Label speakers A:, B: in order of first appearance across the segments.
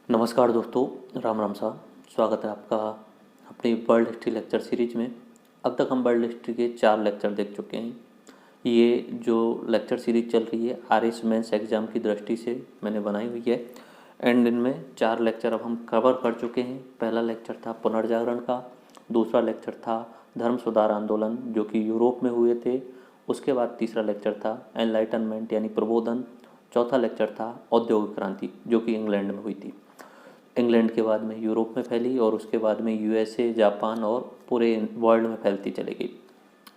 A: नमस्कार दोस्तों, राम राम साहब। स्वागत है आपका अपनी वर्ल्ड हिस्ट्री लेक्चर सीरीज में। अब तक हम वर्ल्ड हिस्ट्री के 4 लेक्चर देख चुके हैं। ये जो लेक्चर सीरीज चल रही है आरएस मेंस एग्ज़ाम की दृष्टि से मैंने बनाई हुई है एंड इनमें 4 लेक्चर अब हम कवर कर चुके हैं। पहला लेक्चर था पुनर्जागरण का, दूसरा लेक्चर था धर्म सुधार आंदोलन जो कि यूरोप में हुए थे, उसके बाद तीसरा लेक्चर था एनलाइटनमेंट यानी प्रबोधन, चौथा लेक्चर था औद्योगिक क्रांति जो कि इंग्लैंड में हुई थी। इंग्लैंड के बाद में यूरोप में फैली और उसके बाद में यूएसए, जापान और पूरे वर्ल्ड में फैलती चली गई।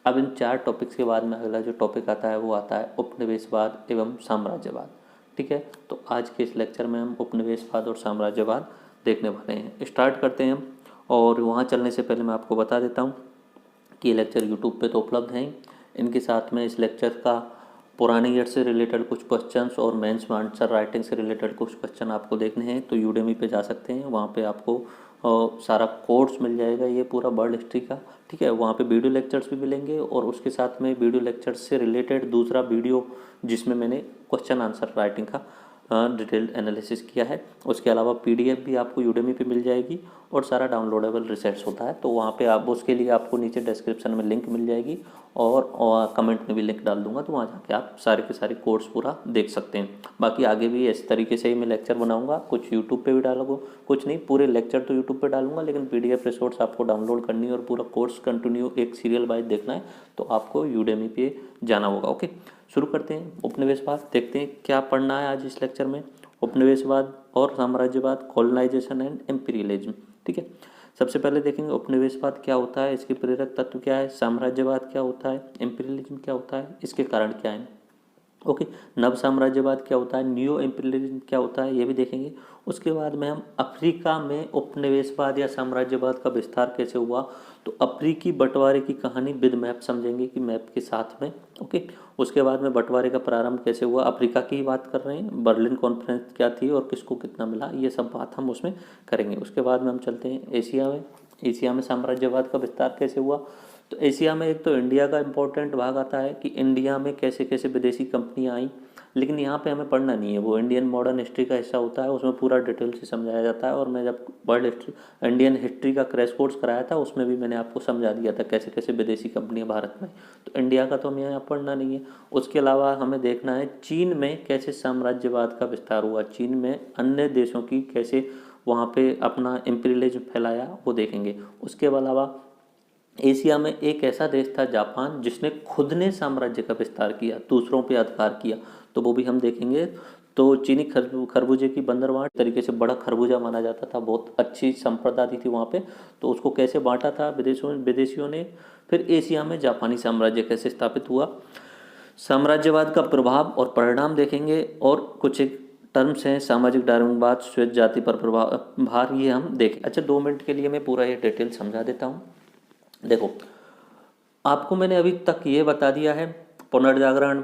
A: अब इन 4 टॉपिक्स के बाद में अगला जो टॉपिक आता है वो आता है उपनिवेशवाद एवं साम्राज्यवाद। ठीक है, तो आज के इस लेक्चर में हम उपनिवेशवाद और साम्राज्यवाद देखने वाले हैं। स्टार्ट करते हैं हम। और वहाँ चलने से पहले मैं आपको बता देता हूँ कि ये लेक्चर यूट्यूब पे तो उपलब्ध हैं। इनके साथ में इस लेक्चर का पुराने ईयर से रिलेटेड कुछ क्वेश्चंस और मेंस में आंसर राइटिंग से रिलेटेड कुछ क्वेश्चन आपको देखने हैं तो यूडेमी पे जा सकते हैं। वहाँ पे आपको सारा कोर्स मिल जाएगा, ये पूरा वर्ल्ड हिस्ट्री का। ठीक है, वहाँ पे वीडियो लेक्चर्स भी मिलेंगे और उसके साथ में वीडियो लेक्चर्स से रिलेटेड दूसरा वीडियो जिसमें मैंने क्वेश्चन आंसर राइटिंग का डिटेल्ड एनालिसिस किया है। उसके अलावा पीडीएफ भी आपको यूडेमी पे मिल जाएगी और सारा डाउनलोडेबल रिसोर्स होता है, तो वहाँ पे आप उसके लिए आपको नीचे डिस्क्रिप्शन में लिंक मिल जाएगी और कमेंट में भी लिंक डाल दूंगा, तो वहाँ जाके आप सारे के सारे कोर्स पूरा देख सकते हैं। बाकी आगे भी इस तरीके से ही मैं लेक्चर बनाऊंगा, कुछ यूट्यूब पे भी डालूंगा, कुछ नहीं पूरे लेक्चर तो यूट्यूब पे डालूंगा, लेकिन पीडीएफ रिसोर्स आपको डाउनलोड करनी है और पूरा कोर्स कंटिन्यू एक सीरियल वाइज देखना है तो आपको यूडेमी पे जाना होगा। ओके, शुरू करते हैं। उपनिवेशवाद देखते हैं क्या पढ़ना है आज इस लेक्चर में। उपनिवेशवाद और साम्राज्यवाद, कॉलोनाइजेशन एंड एम्पीरियलिज्म। ठीक है, सबसे पहले देखेंगे उपनिवेशवाद क्या होता है, इसके प्रेरक तत्व क्या है, साम्राज्यवाद क्या होता है, एम्पीरियलिज्म क्या होता है, इसके कारण क्या है। ओके, नव साम्राज्यवाद क्या होता है, न्यू एम्पीरियलिज्म क्या होता है, ये भी देखेंगे। उसके बाद में हम अफ्रीका में उपनिवेशवाद या साम्राज्यवाद का विस्तार कैसे हुआ, तो अफ्रीकी बंटवारे की कहानी विद मैप समझेंगे कि मैप के साथ में। ओके, उसके बाद में बंटवारे का प्रारंभ कैसे हुआ, अफ्रीका की ही बात कर रहे हैं, बर्लिन कॉन्फ्रेंस क्या थी और किसको कितना मिला, ये सब बात हम उसमें करेंगे। उसके बाद में हम चलते हैं एशिया में। एशिया में साम्राज्यवाद का विस्तार कैसे हुआ, तो एशिया में एक तो इंडिया का इम्पोर्टेंट भाग आता है कि इंडिया में कैसे कैसे विदेशी कंपनियां आई, लेकिन यहाँ पे हमें पढ़ना नहीं है, वो इंडियन मॉडर्न हिस्ट्री का हिस्सा होता है, उसमें पूरा डिटेल से समझाया जाता है। और मैं जब वर्ल्ड हिस्ट्री इंडियन हिस्ट्री का क्रैश कोर्स कराया था उसमें भी मैंने आपको समझा दिया था कैसे कैसे विदेशी कंपनियां भारत में, तो इंडिया का तो हमें यहाँ पढ़ना नहीं है। उसके अलावा हमें देखना है चीन में कैसे साम्राज्यवाद का विस्तार हुआ, चीन में अन्य देशों की कैसे वहाँ पे अपना इम्पीरियलिज्म फैलाया, वो देखेंगे। उसके अलावा एशिया में एक ऐसा देश था जापान जिसने खुद ने साम्राज्य का विस्तार किया, दूसरों पे अधिकार किया, तो वो भी हम देखेंगे। तो चीनी खरबूजे की बंदरगाह तरीके से बड़ा खरबूजा माना जाता था, बहुत अच्छी संप्रदा थी वहाँ पे, तो उसको कैसे बांटा था विदेशियों ने। फिर एशिया में जापानी साम्राज्य कैसे स्थापित हुआ, साम्राज्यवाद का प्रभाव और परिणाम देखेंगे। और कुछ एक टर्म्स हैं, सामाजिक डार्विनवाद, श्वेत जाति पर प्रभाव भार, ये हम देखें। अच्छा, 2 मिनट के लिए मैं पूरा ये डिटेल समझा देता हूँ। देखो, आपको मैंने अभी तक ये बता दिया है पुनर्जागरण,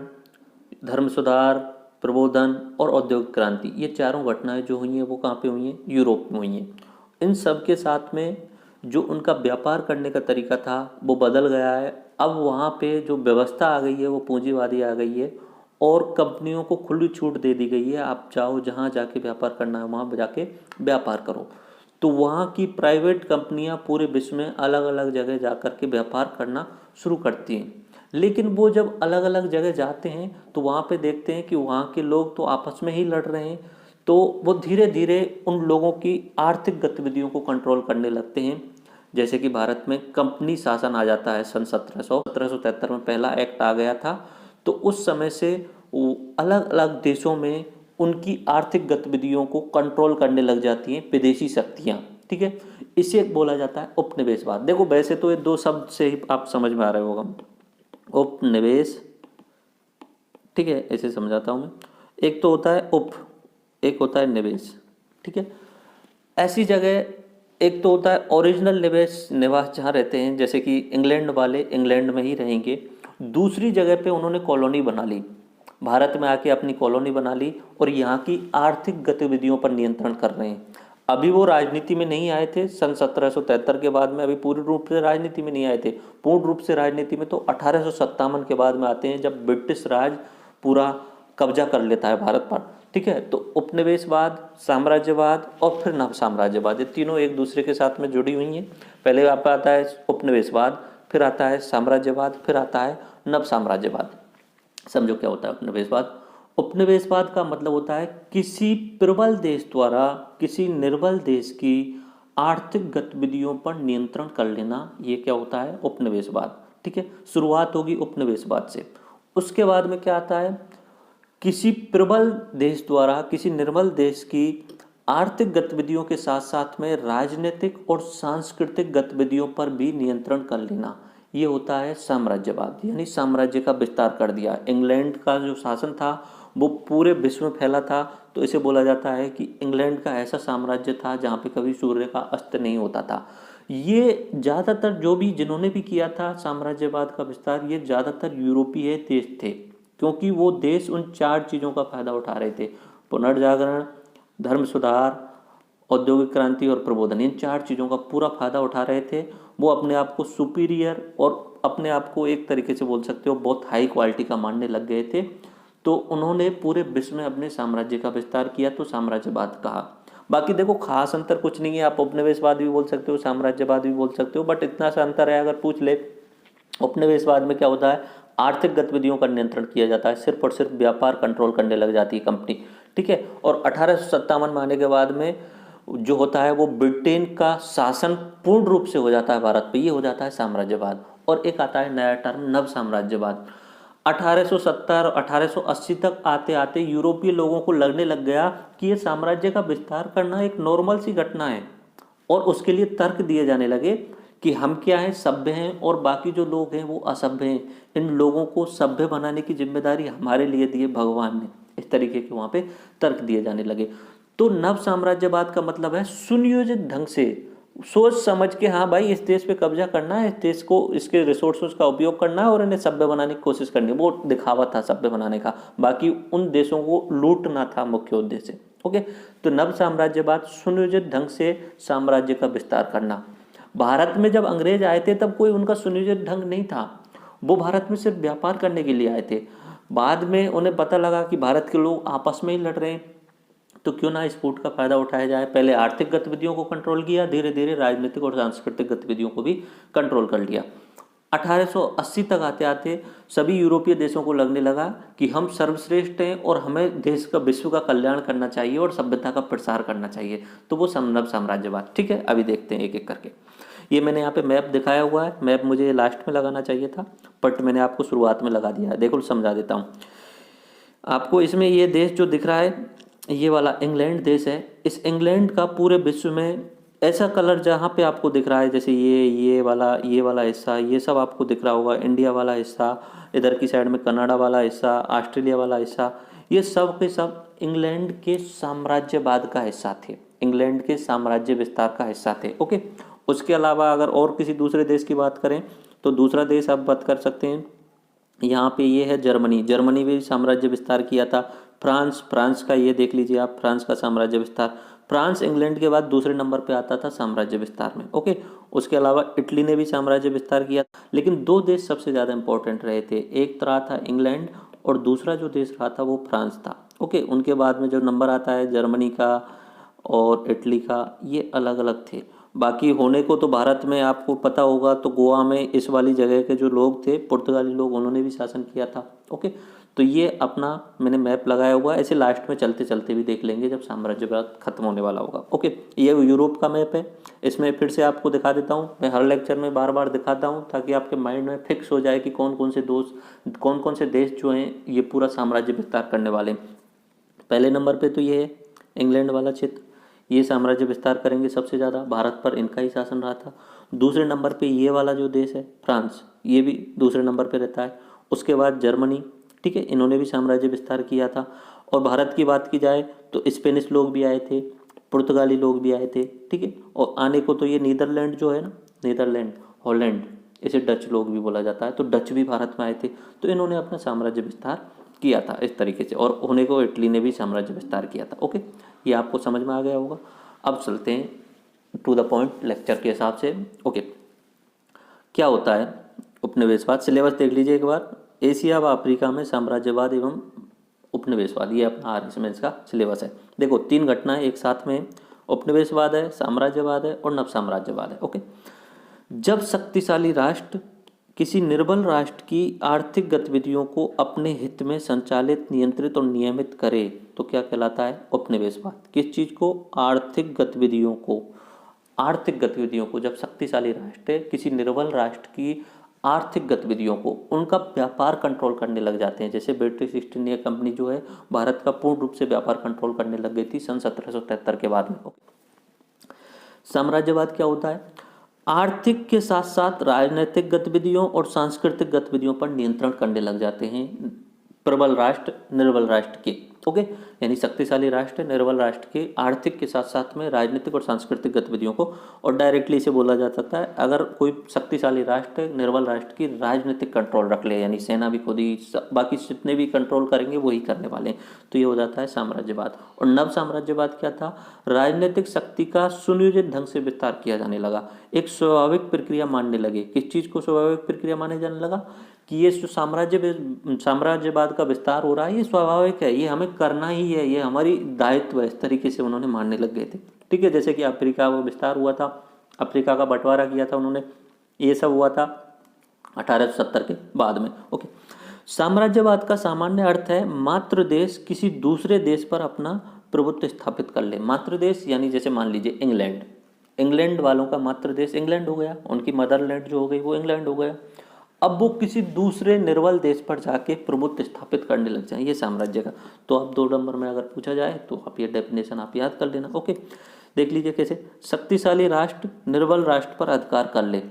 A: धर्म सुधार, प्रबोधन और औद्योगिक क्रांति, ये चारों घटनाएं जो हुई हैं वो कहाँ पे हुई हैं, यूरोप में हुई हैं। इन सब के साथ में जो उनका व्यापार करने का तरीका था वो बदल गया है। अब वहाँ पे जो व्यवस्था आ गई है वो पूंजीवादी आ गई है और कंपनियों को खुली छूट दे दी गई है, आप चाहो जहाँ जाके व्यापार करना है वहाँ जाके व्यापार करो। तो वहाँ की प्राइवेट कंपनियाँ पूरे विश्व में अलग अलग जगह जा कर के व्यापार करना शुरू करती हैं। लेकिन वो जब अलग अलग जगह जाते हैं तो वहाँ पे देखते हैं कि वहाँ के लोग तो आपस में ही लड़ रहे हैं, तो वो धीरे धीरे उन लोगों की आर्थिक गतिविधियों को कंट्रोल करने लगते हैं। जैसे कि भारत में कंपनी शासन आ जाता है सन 1773 में पहला एक्ट आ गया था, तो उस समय से अलग अलग देशों में उनकी आर्थिक गतिविधियों को कंट्रोल करने लग जाती हैं विदेशी शक्तियाँ। ठीक है, इसे बोला जाता है उपनिवेशवाद। देखो वैसे तो ये 2 शब्द से ही आप समझ में आ रहे होगा, उपनिवेश, ठीक है, ऐसे समझाता हूँ मैं। एक तो होता है उप, एक होता है निवेश। ठीक है, ऐसी जगह एक तो होता है ओरिजिनल निवास जहाँ रहते हैं, जैसे कि इंग्लैंड वाले इंग्लैंड में ही रहेंगे, दूसरी जगह पे उन्होंने कॉलोनी बना ली, भारत में आके अपनी कॉलोनी बना ली और यहाँ की आर्थिक गतिविधियों पर नियंत्रण कर रहे हैं। अभी वो राजनीति में नहीं आए थे सन 1773 के बाद में, अभी पूरी रूप से राजनीति में नहीं आए थे। पूर्ण रूप से राजनीति में तो 1857 के बाद में आते हैं, जब ब्रिटिश राज पूरा कब्जा कर लेता है भारत पर। ठीक है। तो उपनिवेशवाद, साम्राज्यवाद और फिर नव साम्राज्यवाद, ये तीनों एक दूसरे के साथ में जुड़ी हुई हैं। पहले आपका आता है उपनिवेशवाद, फिर आता है साम्राज्यवाद, फिर आता है नव साम्राज्यवाद। समझो क्या होता है उपनिवेशवाद। उपनिवेशवाद का मतलब होता है किसी प्रबल देश द्वारा किसी निर्बल देश की आर्थिक गतिविधियों पर नियंत्रण कर लेना, ये क्या होता है उपनिवेशवाद। ठीक है, शुरुआत होगी उपनिवेशवाद से। उसके बाद में क्या आता है, किसी प्रबल देश द्वारा किसी निर्बल देश की आर्थिक गतिविधियों के साथ साथ में राजनीतिक और सांस्कृतिक गतिविधियों पर भी नियंत्रण कर लेना, ये होता है साम्राज्यवाद। यानी साम्राज्य का विस्तार कर दिया। इंग्लैंड का जो शासन था वो पूरे विश्व में फैला था, तो इसे बोला जाता है कि इंग्लैंड का ऐसा साम्राज्य था जहाँ पे कभी सूर्य का अस्त नहीं होता था। ये ज़्यादातर जो भी जिन्होंने भी किया था साम्राज्यवाद का विस्तार, ये ज़्यादातर यूरोपीय देश थे, क्योंकि वो देश उन चार चीज़ों का फायदा उठा रहे थे: पुनर्जागरण, धर्म सुधार, औद्योगिक क्रांति और प्रबोधन। इन चार चीज़ों का पूरा फायदा उठा रहे थे। वो अपने आप को सुपीरियर और अपने आप को एक तरीके से बोल सकते हो बहुत हाई क्वालिटी का मानने लग गए थे। तो उन्होंने पूरे विश्व में अपने साम्राज्य का विस्तार किया, तो साम्राज्यवाद कहा। बाकी देखो खास अंतर कुछ नहीं है, आप उपनिवेशवाद भी बोल सकते हो, साम्राज्यवाद भी बोल सकते हो, बट इतना सा अंतर है, अगर पूछ ले उपनिवेशवाद में क्या होता है, आर्थिक गतिविधियों का नियंत्रण किया जाता है, सिर्फ और सिर्फ व्यापार कंट्रोल करने लग जाती है कंपनी। ठीक है, और 1857 में आने के बाद में जो होता है वो ब्रिटेन का शासन पूर्ण रूप से हो जाता है भारत पे, ये हो जाता है साम्राज्यवाद। और एक आता है नया टर्म नव साम्राज्यवाद। 1870 और 1880 तक आते आते यूरोपीय लोगों को लगने लग गया कि ये साम्राज्य का विस्तार करना एक नॉर्मल सी घटना है, और उसके लिए तर्क दिए जाने लगे कि हम क्या हैं, सभ्य हैं, और बाकी जो लोग हैं वो असभ्य हैं। इन लोगों को सभ्य बनाने की जिम्मेदारी हमारे लिए दी है भगवान ने। इस तरीके के वहाँ पे तर्क दिए जाने लगे। तो नव साम्राज्यवाद का मतलब है सुनियोजित ढंग से सोच समझ के, हाँ भाई इस देश पे कब्जा करना है, इस देश को इसके रिसोर्सेज का उपयोग करना है और इन्हें सभ्य बनाने की कोशिश करनी है। वो दिखावा था सभ्य बनाने का, बाकी उन देशों को लूटना था मुख्य उद्देश्य। ओके, तो नव साम्राज्यवाद सुनियोजित ढंग से साम्राज्य का विस्तार करना। भारत में जब अंग्रेज आए थे तब कोई उनका सुनियोजित ढंग नहीं था, वो भारत में सिर्फ व्यापार करने के लिए आए थे। बाद में उन्हें पता लगा कि भारत के लोग आपस में ही लड़ रहे हैं, तो क्यों ना इस फूट का फायदा उठाया जाए। पहले आर्थिक गतिविधियों को कंट्रोल किया, धीरे धीरे राजनीतिक और सांस्कृतिक गतिविधियों को भी कंट्रोल कर लिया। 1880 तक आते आते सभी यूरोपीय देशों को लगने लगा कि हम सर्वश्रेष्ठ हैं और हमें देश का विश्व का कल्याण करना चाहिए और सभ्यता का प्रसार करना चाहिए। तो वो नव साम्राज्यवाद। ठीक है, अभी देखते हैं एक एक करके। ये मैंने यहाँ पे मैप दिखाया हुआ है, मैप मुझे लास्ट में लगाना चाहिए था बट मैंने आपको शुरुआत में लगा दिया है। देखो समझा देता हूँ आपको। इसमें ये देश जो दिख रहा है ये वाला इंग्लैंड देश है। इस इंग्लैंड का पूरे विश्व में ऐसा कलर जहाँ पे आपको दिख रहा है, जैसे ये वाला हिस्सा, ये सब आपको दिख रहा होगा, इंडिया वाला हिस्सा, इधर की साइड में कनाडा वाला हिस्सा, ऑस्ट्रेलिया वाला हिस्सा, ये सब के सब इंग्लैंड के साम्राज्यवाद का हिस्सा थे, इंग्लैंड के साम्राज्य विस्तार का हिस्सा थे। ओके, उसके अलावा अगर और किसी दूसरे देश की बात करें तो दूसरा देश आप बात कर सकते हैं। यहाँ पे ये है जर्मनी, जर्मनी भी साम्राज्य विस्तार किया था। फ्रांस का ये देख लीजिए आप, फ्रांस का साम्राज्य विस्तार। फ्रांस इंग्लैंड के बाद दूसरे नंबर पे आता था साम्राज्य विस्तार में। ओके, उसके अलावा इटली ने भी साम्राज्य विस्तार किया, लेकिन दो देश सबसे ज़्यादा इंपॉर्टेंट रहे थे। एक रहा था इंग्लैंड और दूसरा जो देश रहा था वो फ्रांस था। ओके, उनके बाद में जो नंबर आता है जर्मनी का और इटली का, ये अलग अलग थे। बाकी होने को तो भारत में आपको पता होगा तो गोवा में इस वाली जगह के जो लोग थे पुर्तगाली लोग, उन्होंने भी शासन किया था। ओके, तो ये अपना मैंने मैप लगाया हुआ है, ऐसे लास्ट में चलते चलते भी देख लेंगे जब साम्राज्यवाद खत्म होने वाला होगा। ओके, ये यूरोप का मैप है। इसमें फिर से आपको दिखा देता हूँ, मैं हर लेक्चर में बार बार दिखाता हूँ ताकि आपके माइंड में फिक्स हो जाए कि कौन कौन से देश जो हैं ये पूरा साम्राज्य विस्तार करने वाले हैं। पहले नंबर पर तो ये है इंग्लैंड वाला क्षेत्र, ये साम्राज्य विस्तार करेंगे सबसे ज़्यादा, भारत पर इनका ही शासन रहा था। दूसरे नंबर पे ये वाला जो देश है फ्रांस, ये भी दूसरे नंबर पे रहता है। उसके बाद जर्मनी, ठीक है, इन्होंने भी साम्राज्य विस्तार किया था। और भारत की बात की जाए तो स्पेनिश लोग भी आए थे, पुर्तगाली लोग भी आए थे, ठीक है। और आने को तो ये नीदरलैंड जो है ना, नीदरलैंड, हॉलैंड, इसे डच लोग भी बोला जाता है, तो डच भी भारत में आए थे, तो इन्होंने अपना साम्राज्य विस्तार किया था इस तरीके से। और होने को इटली ने भी साम्राज्य विस्तार किया था। ओके, ये आपको समझ में आ गया होगा। अब चलते हैं टू द पॉइंट लेक्चर के हिसाब से। ओके, क्या होता है उपनिवेशवाद, सिलेबस देख लीजिए एक बार। एशिया व अफ्रीका में साम्राज्यवाद एवं उपनिवेशवाद। ये अपना आर्यसमें में इसका सिलेबस है। देखो 3 घटनाएं एक साथ में, उपनिवेशवाद है, साम्राज्यवाद है और नव साम्राज्यवाद है। ओके, जब शक्तिशाली राष्ट्र किसी निर्बल राष्ट्र की आर्थिक गतिविधियों को अपने हित में संचालित, नियंत्रित और नियमित करे तो क्या कहलाता है? उपनिवेशवाद। किस चीज को? आर्थिक गतिविधियों को। आर्थिक गतिविधियों को जब शक्तिशाली राष्ट्र किसी निर्बल राष्ट्र की आर्थिक गतिविधियों को, उनका व्यापार कंट्रोल करने लग जाते हैं। जैसे ब्रिटिश ईस्ट इंडिया कंपनी जो है भारत का पूर्ण रूप से व्यापार कंट्रोल करने लग गई थी सन 1773 के बाद में। साम्राज्यवाद क्या होता है? आर्थिक के साथ साथ राजनीतिक गतिविधियों और सांस्कृतिक गतिविधियों पर नियंत्रण करने लग जाते हैं प्रबल राष्ट्र निर्बल राष्ट्र के। ओके, यानी शक्तिशाली राष्ट्र निर्बल राष्ट्र के आर्थिक के साथ साथ में राजनीतिक और सांस्कृतिक गतिविधियों को, और डायरेक्टली इसे बोला जा सकता है अगर कोई शक्तिशाली राष्ट्र निर्बल राष्ट्र की राजनीतिक कंट्रोल रख ले, यानी सेना भी खुद ही, बाकी जितने भी कंट्रोल करेंगे वही करने वाले हैं, तो ये हो जाता है साम्राज्यवाद। और नव साम्राज्यवाद क्या था? राजनीतिक शक्ति का सुनियोजित ढंग से विस्तार किया जाने लगा, एक स्वाभाविक प्रक्रिया मानने लगे। किस चीज को स्वाभाविक प्रक्रिया माने जाने लगा? कि ये जो साम्राज्यवाद का विस्तार हो रहा है ये स्वाभाविक है, ये हमें करना ही है, ये हमारी दायित्व है, इस तरीके से उन्होंने मानने लग गए थे। ठीक है, जैसे कि अफ्रीका वो विस्तार हुआ था, अफ्रीका का बंटवारा किया था उन्होंने, ये सब हुआ था 1870 के बाद में। ओके, साम्राज्यवाद का सामान्य अर्थ है मातृ देश किसी दूसरे देश पर अपना प्रभुत्व स्थापित कर ले। मातृ देश यानी जैसे मान लीजिए इंग्लैंड, इंग्लैंड वालों का मातृ देश इंग्लैंड हो गया, उनकी मदरलैंड जो हो गई वो इंग्लैंड हो गया। अब वो किसी दूसरे निर्बल देश पर जाके प्रभुत्व स्थापित करने लग जाए, ये साम्राज्य का। तो अब 2 नंबर में अगर पूछा जाए तो आप ये डेफिनेशन आप याद कर लेना। ओके, देख लीजिए कैसे शक्तिशाली राष्ट्र निर्बल राष्ट्र पर अधिकार कर ले।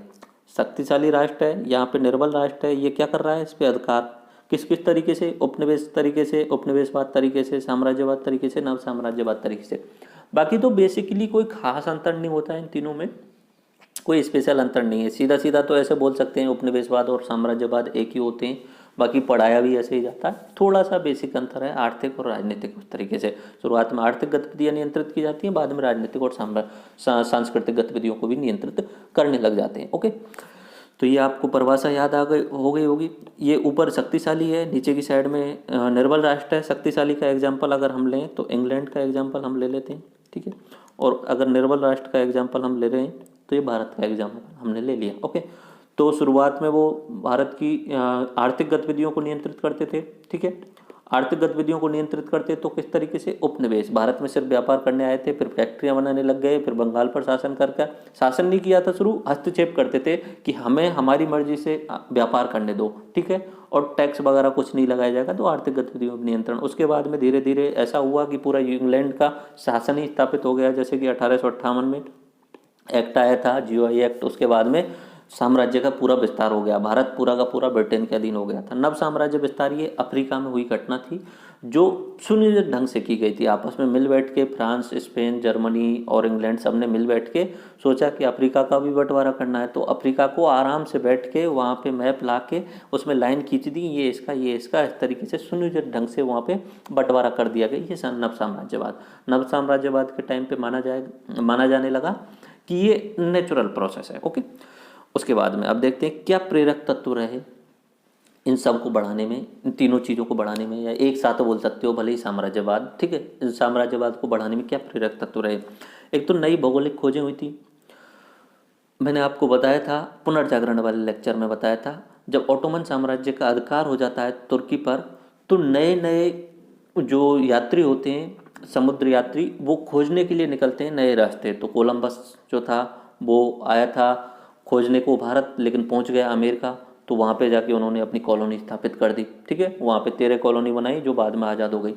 A: शक्तिशाली राष्ट्र है, यहाँ पे निर्बल राष्ट्र है, ये क्या कर रहा है? इस पे अधिकार किस किस तरीके से? उपनिवेश तरीके से, उपनिवेशवाद तरीके से, साम्राज्यवाद तरीके से, नव साम्राज्यवाद तरीके से। बाकी तो बेसिकली कोई खास अंतर नहीं होता है इन तीनों में, कोई स्पेशल अंतर नहीं है। सीधा सीधा तो ऐसे बोल सकते हैं उपनिवेशवाद और साम्राज्यवाद एक ही होते हैं, बाकी पढ़ाया भी ऐसे ही जाता है। थोड़ा सा बेसिक अंतर है आर्थिक और राजनीतिक, उस तरीके से शुरुआत में आर्थिक गतिविधियां नियंत्रित की जाती हैं, बाद में राजनीतिक और सांस्कृतिक गतिविधियों को भी नियंत्रित करने लग जाते हैं। ओके, तो ये आपको परिभाषा याद आ गई होगी। ये ऊपर शक्तिशाली है, नीचे की साइड में निर्बल राष्ट्र है। शक्तिशाली का एग्जाम्पल अगर हम लें तो इंग्लैंड का एग्जाम्पल हम ले लेते हैं, ठीक है, और अगर निर्बल राष्ट्र का एग्जाम्पल हम ले रहे हैं तो ये भारत का एग्जाम्पल हमने ले लिया। ओके, तो शुरुआत में वो भारत की आर्थिक गतिविधियों को नियंत्रित करते थे, ठीक है, आर्थिक गतिविधियों को नियंत्रित करते तो किस तरीके से? उपनिवेश। भारत में सिर्फ व्यापार करने आए थे, फिर फैक्ट्रियां बनाने लग गए, फिर बंगाल पर शासन करके, शासन नहीं किया था शुरू, हस्तक्षेप करते थे कि हमें हमारी मर्जी से व्यापार करने दो, ठीक है, और टैक्स वगैरह कुछ नहीं लगाया जाएगा, तो आर्थिक गतिविधियों पर नियंत्रण। उसके बाद में धीरे धीरे ऐसा हुआ कि पूरा इंग्लैंड का शासन ही स्थापित हो गया, जैसे कि 1858 में एक्ट आया था, जीओआई एक्ट। उसके बाद में साम्राज्य का पूरा विस्तार हो गया, भारत पूरा का पूरा ब्रिटेन के अधीन हो गया था। नव साम्राज्य विस्तार ये अफ्रीका में हुई घटना थी, जो सुनियोजित ढंग से की गई थी। आपस में मिल बैठ के फ्रांस, स्पेन, जर्मनी और इंग्लैंड सब ने मिल बैठ के सोचा कि अफ्रीका का भी बंटवारा करना है, तो अफ्रीका को आराम से बैठ के वहाँ पे मैप ला के उसमें लाइन खींच दी, ये इसका ये इसका, इस तरीके से सुनियोजित ढंग से वहाँ पे बंटवारा कर दिया गया। ये नव साम्राज्यवाद। नव साम्राज्यवाद के टाइम पे माना जाने लगा कि ये नेचुरल प्रोसेस है। ओके, उसके बाद में अब देखते हैं क्या प्रेरक तत्व रहे इन सब को बढ़ाने में, इन तीनों चीज़ों को बढ़ाने में, या एक साथ बोल सकते हो भले ही साम्राज्यवाद, ठीक है, साम्राज्यवाद को बढ़ाने में क्या प्रेरक तत्व रहे। एक तो नई भौगोलिक खोजें हुई थी, मैंने आपको बताया था पुनर्जागरण वाले लेक्चर में बताया था, जब ऑटोमन साम्राज्य का अधिकार हो जाता है तुर्की पर, तो नए नए जो यात्री होते हैं, समुद्र यात्री, वो खोजने के लिए निकलते हैं नए रास्ते। तो कोलंबस जो था वो आया था खोजने को भारत, लेकिन पहुंच गया अमेरिका, तो वहाँ पे जाके उन्होंने अपनी कॉलोनी स्थापित कर दी, ठीक है, वहाँ पे 13 कॉलोनी बनाई जो बाद में आज़ाद हो गई,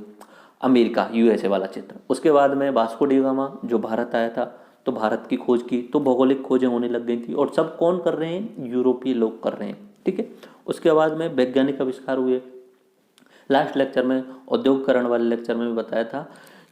A: अमेरिका, यूएसए वाला क्षेत्र। उसके बाद में वास्को डी गामा जो भारत आया था, तो भारत की खोज की, तो भौगोलिक खोजें होने लग गई थी, और सब कौन कर रहे हैं? यूरोपीय लोग कर रहे हैं, ठीक है। उसके बाद में वैज्ञानिक आविष्कार हुए। लास्ट लेक्चर में, औद्योगिकरण वाले लेक्चर में भी बताया था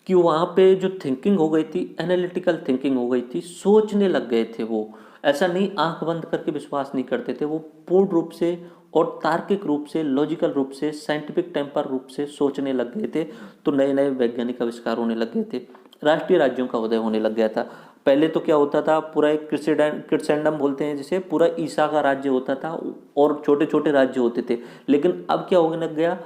A: कि वहाँ पे जो थिंकिंग हो गई थी, एनालिटिकल थिंकिंग हो गई थी, सोचने लग गए थे वो, ऐसा नहीं आंख बंद करके विश्वास नहीं करते थे, वो पूर्ण रूप से और तार्किक रूप से, लॉजिकल रूप से, साइंटिफिक टेम्पर रूप से सोचने लग गए थे। तो नए नए वैज्ञानिक आविष्कार होने लग गए थे, राष्ट्रीय राज्यों का उदय होने लग गया था। पहले तो क्या होता था, पूरा एक क्रिसेंडम बोलते हैं जिसे, पूरा ईसा का राज्य होता था और छोटे छोटे राज्य होते थे। लेकिन अब क्या होने लग गया,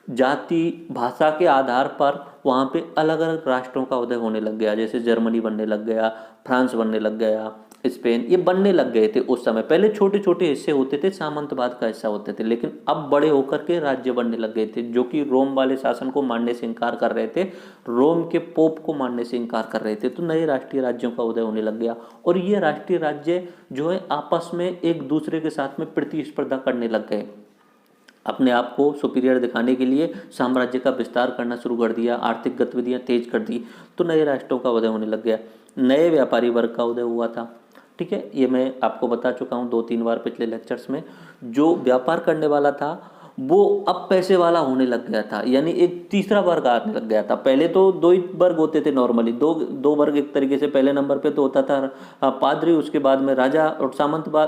A: जाति भाषा के आधार पर वहाँ पे अलग अलग राष्ट्रों का उदय होने लग गया। जैसे जर्मनी बनने लग गया, फ्रांस बनने लग गया, स्पेन, ये बनने लग गए थे उस समय। पहले छोटे छोटे हिस्से होते थे, सामंतवाद का हिस्सा होते थे, लेकिन अब बड़े होकर के राज्य बनने लग गए थे, जो कि रोम वाले शासन को मानने से इनकार कर रहे थे, रोम के पोप को मानने से इनकार कर रहे थे। तो नए राष्ट्रीय राज्यों का उदय होने लग गया, और ये राष्ट्रीय राज्य जो है आपस में एक दूसरे के साथ में प्रतिस्पर्धा करने लग गए। अपने आप को सुपीरियर दिखाने के लिए साम्राज्य का विस्तार करना शुरू कर दिया, आर्थिक गतिविधियां तेज कर दी, तो नए राष्ट्रों का उदय होने लग गया। नए व्यापारी वर्ग का उदय हुआ था। ठीक है, ये मैं आपको बता चुका हूँ 2-3 बार पिछले लेक्चर्स में। जो व्यापार करने वाला था वो अब पैसे वाला होने लग गया था, यानी एक तीसरा वर्ग आने लग गया था। पहले तो दो ही वर्ग होते थे नॉर्मली, दो वर्ग एक तरीके से। पहले नंबर पे तो होता था पादरी, उसके बाद में राजा और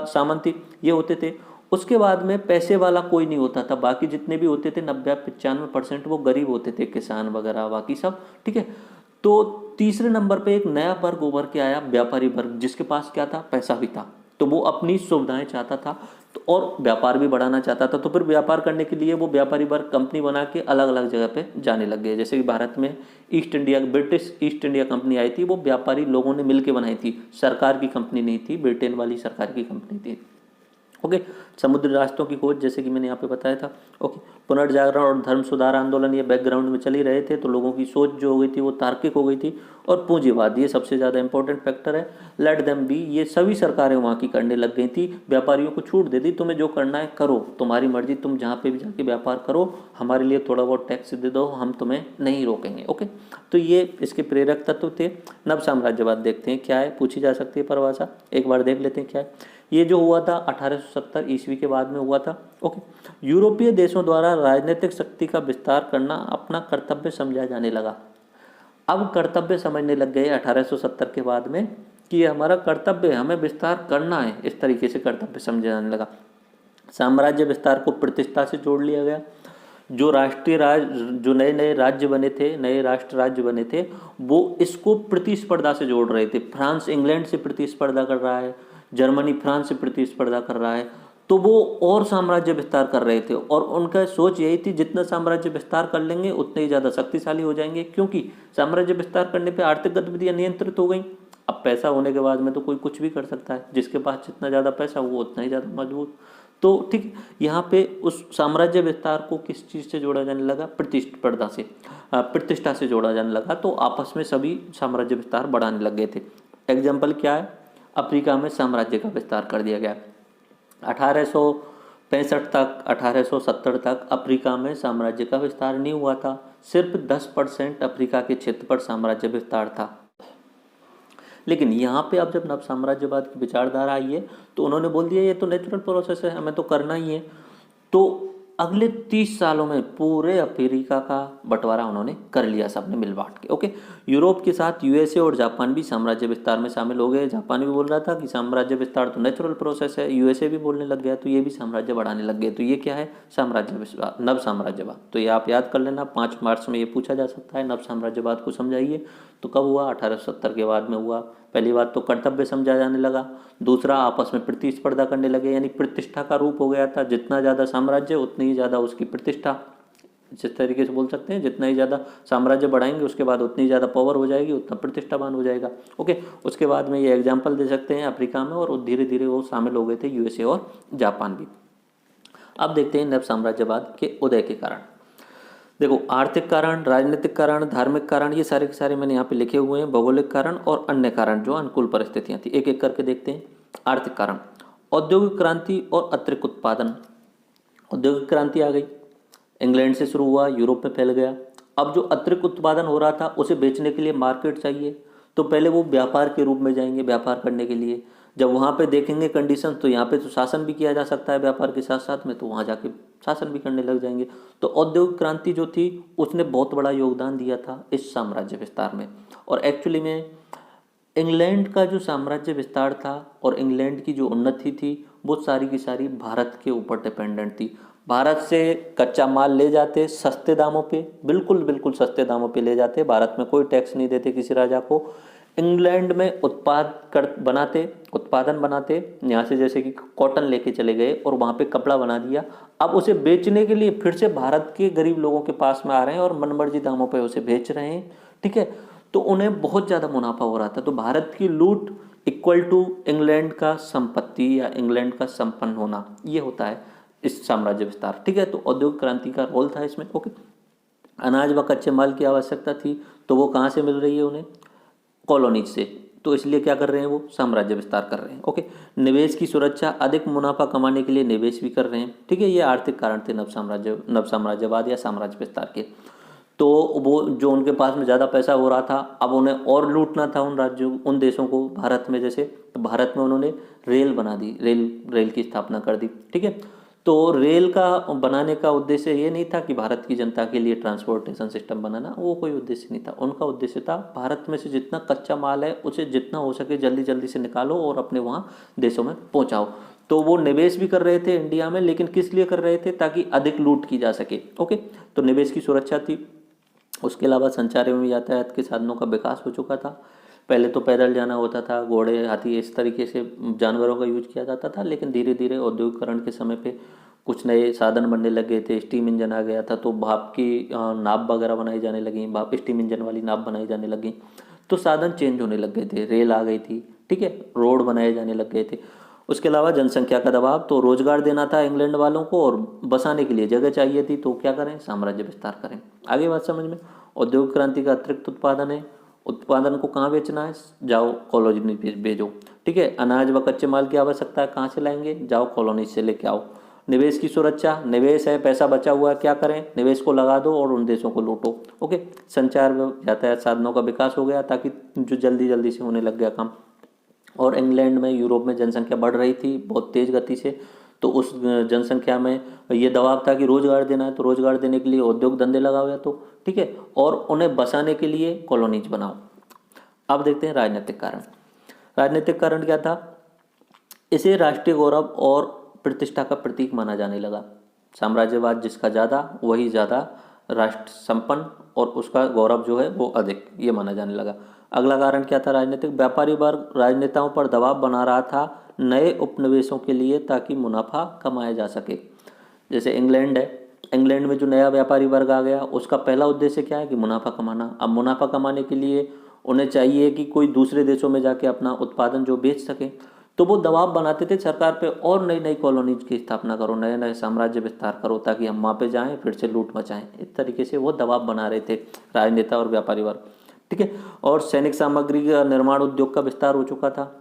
A: सामंती ये होते थे। उसके बाद में पैसे वाला कोई नहीं होता था, बाकी जितने भी होते थे 90-95% वो गरीब होते थे, किसान वगैरह बाकी सब। ठीक है, तो तीसरे नंबर पे एक नया वर्ग उभर के आया, व्यापारी वर्ग, जिसके पास क्या था, पैसा भी था, तो वो अपनी सुविधाएं चाहता था तो और व्यापार भी बढ़ाना चाहता था। तो फिर व्यापार करने के लिए वो व्यापारी वर्ग कंपनी बना के अलग अलग जगह पे जाने लग गए। जैसे कि भारत में ब्रिटिश ईस्ट इंडिया कंपनी आई थी, वो व्यापारी लोगों ने मिलकर बनाई थी, सरकार की कंपनी नहीं थी, ब्रिटेन वाली सरकार की कंपनी थी। ओके, समुद्री रास्तों की खोज, जैसे कि मैंने यहाँ पे बताया था। ओके, पुनर्जागरण और धर्म सुधार आंदोलन ये बैकग्राउंड में चल ही रहे थे, तो लोगों की सोच जो हो गई थी वो तार्किक हो गई थी। और पूंजीवाद, ये सबसे ज़्यादा इंपॉर्टेंट फैक्टर है। लेट देम बी, ये सभी सरकारें वहाँ की करने लग गई थी, व्यापारियों को छूट दे दी, तुम्हें जो करना है करो, तुम्हारी मर्जी, तुम जहाँ पे भी जाके व्यापार करो, हमारे लिए थोड़ा बहुत टैक्स दे दो, हम तुम्हें नहीं रोकेंगे। ओके, तो ये इसके प्रेरक तत्व थे। नव साम्राज्यवाद देखते हैं क्या है, पूछी जा सकती है परिभाषा, एक बार देख लेते हैं क्या है। ये जो हुआ था 1870 ईस्वी के बाद में हुआ था। ओके, यूरोपीय देशों द्वारा राजनीतिक शक्ति का विस्तार करना अपना कर्तव्य समझा जाने लगा। अब कर्तव्य समझने लग गए 1870 के बाद में कि ये हमारा कर्तव्य है, हमें विस्तार करना है, इस तरीके से कर्तव्य समझा जाने लगा। साम्राज्य विस्तार को प्रतिष्ठा से जोड़ लिया गया। जो जो नए नए राज्य बने थे, नए राष्ट्र राज्य बने थे, वो इसको प्रतिस्पर्धा से जोड़ रहे थे। फ्रांस इंग्लैंड से प्रतिस्पर्धा कर रहा है, जर्मनी फ्रांस से प्रतिस्पर्धा कर रहा है, तो वो और साम्राज्य विस्तार कर रहे थे। और उनका सोच यही थी, जितना साम्राज्य विस्तार कर लेंगे उतने ही ज़्यादा शक्तिशाली हो जाएंगे, क्योंकि साम्राज्य विस्तार करने पे आर्थिक गतिविधियां नियंत्रित हो गई। अब पैसा होने के बाद में तो कोई कुछ भी कर सकता है, जिसके पास जितना ज़्यादा पैसा वो उतना ही ज़्यादा मजबूत। तो ठीक यहाँ पे उस साम्राज्य विस्तार को किस चीज़ से जोड़ा जाने लगा, प्रतिस्पर्धा से, प्रतिष्ठा से जोड़ा जाने लगा। तो आपस में सभी साम्राज्य विस्तार बढ़ाने लग गए थे। एग्जाम्पल क्या है, अफ्रीका में साम्राज्य का विस्तार कर दिया गया। 1865 तक 1870 तक अफ्रीका में साम्राज्य का विस्तार नहीं हुआ था, सिर्फ 10% अफ्रीका के क्षेत्र पर साम्राज्य विस्तार था। लेकिन यहाँ पे अब जब नव साम्राज्यवाद की विचारधारा आई है तो उन्होंने बोल दिया ये तो नेचुरल प्रोसेस है, हमें तो करना ही है। तो अगले 30 सालों में पूरे अफ्रीका का बंटवारा उन्होंने कर लिया, सबने मिल बांट के। ओके, यूरोप के साथ यूएसए और जापान भी साम्राज्य विस्तार में शामिल हो गए। जापान भी बोल रहा था कि साम्राज्य विस्तार तो नेचुरल प्रोसेस है, यूएसए भी बोलने लग गया, तो ये भी साम्राज्य बढ़ाने लग गए। तो ये क्या है, साम्राज्य विस्तार, नव साम्राज्यवाद। तो ये आप याद कर लेना, 5 मार्च में ये पूछा जा सकता है, नव साम्राज्यवाद को समझाइए। तो कब हुआ, 1870 के बाद में हुआ। पहली बात तो कर्तव्य समझा जाने लगा, दूसरा आपस में प्रतिस्पर्धा करने लगे, यानी प्रतिष्ठा का रूप हो गया था। जितना ज़्यादा साम्राज्य उतनी ही ज़्यादा उसकी प्रतिष्ठा, जिस तरीके से बोल सकते हैं, जितना ही ज़्यादा साम्राज्य बढ़ाएंगे उसके बाद उतनी ज़्यादा पावर हो जाएगी, उतना प्रतिष्ठावान हो जाएगा। ओके, उसके बाद में ये एग्जाम्पल दे सकते हैं अफ्रीका में, और धीरे धीरे वो शामिल हो गए थे यूएसए और जापान भी। अब देखते हैं नव साम्राज्यवाद के उदय के कारण। देखो, आर्थिक कारण, राजनीतिक कारण, धार्मिक कारण, ये सारे के सारे मैंने यहाँ पे लिखे हुए हैं, भौगोलिक कारण और अन्य कारण जो अनुकूल परिस्थितियाँ थी। एक एक करके देखते हैं। आर्थिक कारण, औद्योगिक क्रांति और अतिरिक्त उत्पादन। औद्योगिक क्रांति आ गई, इंग्लैंड से शुरू हुआ, यूरोप में फैल गया। अब जो अतिरिक्त उत्पादन हो रहा था उसे बेचने के लिए मार्केट चाहिए, तो पहले वो व्यापार के रूप में जाएंगे व्यापार करने के लिए। जब वहाँ पे देखेंगे कंडीशन, तो यहाँ पे तो शासन भी किया जा सकता है व्यापार के साथ साथ में, तो वहाँ जाके शासन भी करने लग जाएंगे। तो औद्योगिक क्रांति जो थी उसने बहुत बड़ा योगदान दिया था इस साम्राज्य विस्तार में। और एक्चुअली में इंग्लैंड का जो साम्राज्य विस्तार था और इंग्लैंड की जो उन्नति थी वो सारी की सारी भारत के ऊपर डिपेंडेंट थी। भारत से कच्चा माल ले जाते सस्ते दामों पे, बिल्कुल बिल्कुल सस्ते दामों पे ले जाते, भारत में कोई टैक्स नहीं देते किसी राजा को। इंग्लैंड में उत्पादन बनाते, यहाँ से जैसे कि कॉटन लेके चले गए और वहाँ पे कपड़ा बना दिया, अब उसे बेचने के लिए फिर से भारत के गरीब लोगों के पास में आ रहे हैं और मनमर्जी दामों पे उसे बेच रहे हैं। ठीक है, तो उन्हें बहुत ज़्यादा मुनाफा हो रहा था। तो भारत की लूट इक्वल टू इंग्लैंड का संपत्ति या इंग्लैंड का संपन्न होना, ये होता है इस साम्राज्य विस्तार। ठीक है, तो औद्योगिक क्रांति का रोल था इसमें। ओके, अनाज व कच्चे माल की आवश्यकता थी, तो वो कहाँ से मिल रही है उन्हें? कॉलोनीज से। तो इसलिए क्या कर रहे हैं, वो साम्राज्य विस्तार कर रहे हैं। ओके, निवेश की सुरक्षा, अधिक मुनाफा कमाने के लिए निवेश भी कर रहे हैं। ठीक है, ये आर्थिक कारण थे नव साम्राज्यवाद या साम्राज्य विस्तार के। तो वो जो उनके पास में ज़्यादा पैसा हो रहा था, अब उन्हें और लूटना था उन राज्यों, उन देशों को। भारत में जैसे, तो भारत में उन्होंने रेल बना दी, रेल की स्थापना कर दी। ठीक है, तो रेल का बनाने का उद्देश्य ये नहीं था कि भारत की जनता के लिए ट्रांसपोर्टेशन सिस्टम बनाना, वो कोई उद्देश्य नहीं था। उनका उद्देश्य था भारत में से जितना कच्चा माल है उसे जितना हो सके जल्दी जल्दी से निकालो और अपने वहाँ देशों में पहुँचाओ। तो वो निवेश भी कर रहे थे इंडिया में, लेकिन किस लिए कर रहे थे? ताकि अधिक लूट की जा सके। ओके, तो निवेश की सुरक्षा थी। उसके अलावा संचार एवं यातायात के साधनों का विकास हो चुका था। पहले तो पैदल जाना होता था, घोड़े, हाथी, इस तरीके से जानवरों का यूज किया जाता था। लेकिन धीरे धीरे औद्योगिकरण के समय पे कुछ नए साधन बनने लग गए थे, स्टीम इंजन आ गया था, तो भाप की नाव वगैरह बनाई जाने लगी, भाप स्टीम इंजन वाली नाव बनाई जाने लगी। तो साधन चेंज होने लग गए थे, रेल आ गई थी। ठीक है, रोड बनाए जाने लग गए थे। उसके अलावा जनसंख्या का दबाव, तो रोजगार देना था इंग्लैंड वालों को और बसाने के लिए जगह चाहिए थी, तो क्या करें? साम्राज्य विस्तार करें। आगे बात समझ में। औद्योगिक क्रांति का अतिरिक्त उत्पादन है, उत्पादन को कहाँ बेचना है? जाओ कॉलोनी में भेजो। ठीक है, अनाज व कच्चे माल की आवश्यकता है, कहाँ से लाएंगे? जाओ कॉलोनी से लेके आओ। निवेश की सुरक्षा, निवेश है, पैसा बचा हुआ है, क्या करें? निवेश को लगा दो और उन देशों को लूटो। ओके, संचार व यातायात साधनों का विकास हो गया, ताकि जो जल्दी जल्दी से होने लग गया काम। और इंग्लैंड में, यूरोप में जनसंख्या बढ़ रही थी बहुत तेज़ गति से, तो उस जनसंख्या में ये दबाव था कि रोजगार देना है, तो रोजगार देने के लिए उद्योग धंधे लगाओ या तो। ठीक है, और उन्हें बसाने के लिए कॉलोनीज बनाओ। अब देखते हैं राजनीतिक कारण। राजनीतिक कारण क्या था? इसे राष्ट्रीय गौरव और प्रतिष्ठा का प्रतीक माना जाने लगा। साम्राज्यवाद जिसका ज़्यादा, वही ज़्यादा राष्ट्र संपन्न और उसका गौरव जो है वो अधिक, ये माना जाने लगा। अगला कारण क्या था? राजनीतिक। व्यापारी वर्ग राजनेताओं पर दबाव बना रहा था नए उपनिवेशों के लिए, ताकि मुनाफा कमाया जा सके। जैसे इंग्लैंड है, इंग्लैंड में जो नया व्यापारी वर्ग आ गया, उसका पहला उद्देश्य क्या है? कि मुनाफा कमाना। अब मुनाफा कमाने के लिए उन्हें चाहिए कि कोई दूसरे देशों में जाके अपना उत्पादन जो बेच सके, तो वो दबाव बनाते थे सरकार पे, और नई नई कॉलोनीज की स्थापना करो, नए नए साम्राज्य विस्तार करो, ताकि हम वहाँ पे जाएं, फिर से लूट मचाएं। इस तरीके से वो दबाव बना रहे थे राजनेता और व्यापारी वर्ग। ठीक है, और सैनिक सामग्री का निर्माण उद्योग का विस्तार हो चुका था।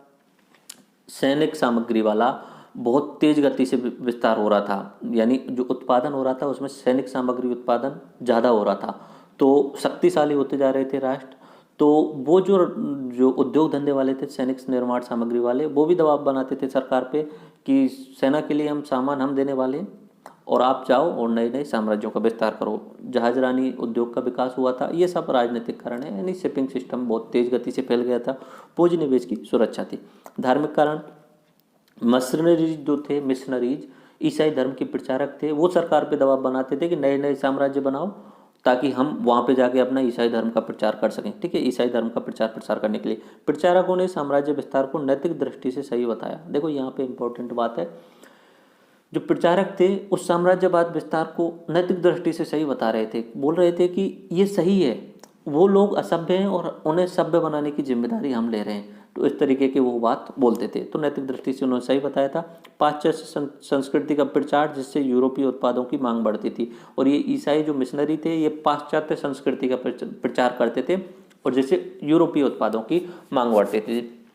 A: सैनिक सामग्री वाला बहुत तेज गति से विस्तार हो रहा था, यानी जो उत्पादन हो रहा था उसमें सैनिक सामग्री उत्पादन ज़्यादा हो रहा था, तो शक्तिशाली होते जा रहे थे राष्ट्र। तो वो जो जो उद्योग धंधे वाले थे, सैनिक निर्माण सामग्री वाले, वो भी दबाव बनाते थे सरकार पे कि सेना के लिए हम सामान हम देने वाले हैं और आप जाओ और नए नए साम्राज्यों का विस्तार करो। जहाजरानी उद्योग का विकास हुआ था। ये सब राजनीतिक कारण है, यानी शिपिंग सिस्टम बहुत तेज गति से फैल गया था। पूंजी निवेश की सुरक्षा थी। धार्मिक कारण, मिशनरीज जो थे, मिशनरीज ईसाई धर्म के प्रचारक थे, वो सरकार पे दबाव बनाते थे कि नए नए साम्राज्य बनाओ, ताकि हम वहाँ पे जाके अपना ईसाई धर्म का प्रचार कर सकें। ठीक है, ईसाई धर्म का प्रचार प्रसार करने के लिए प्रचारकों ने साम्राज्य विस्तार को नैतिक दृष्टि से सही बताया। देखो यहाँ पे इंपॉर्टेंट बात है, जो प्रचारक थे उस साम्राज्यवाद विस्तार को नैतिक दृष्टि से सही बता रहे थे, बोल रहे थे कि ये सही है, वो लोग असभ्य हैं और उन्हें सभ्य बनाने की जिम्मेदारी हम ले रहे हैं। तो इस तरीके की वो बात बोलते थे, तो नैतिक दृष्टि से उन्होंने सही बताया था। पाश्चात्य संस्कृति का प्रचार, जिससे यूरोपीय उत्पादों की मांग बढ़ती थी। और ये ईसाई जो मिशनरी थे, ये पाश्चात्य संस्कृति का प्रचार करते थे और जिससे यूरोपीय उत्पादों की मांग बढ़ती थी।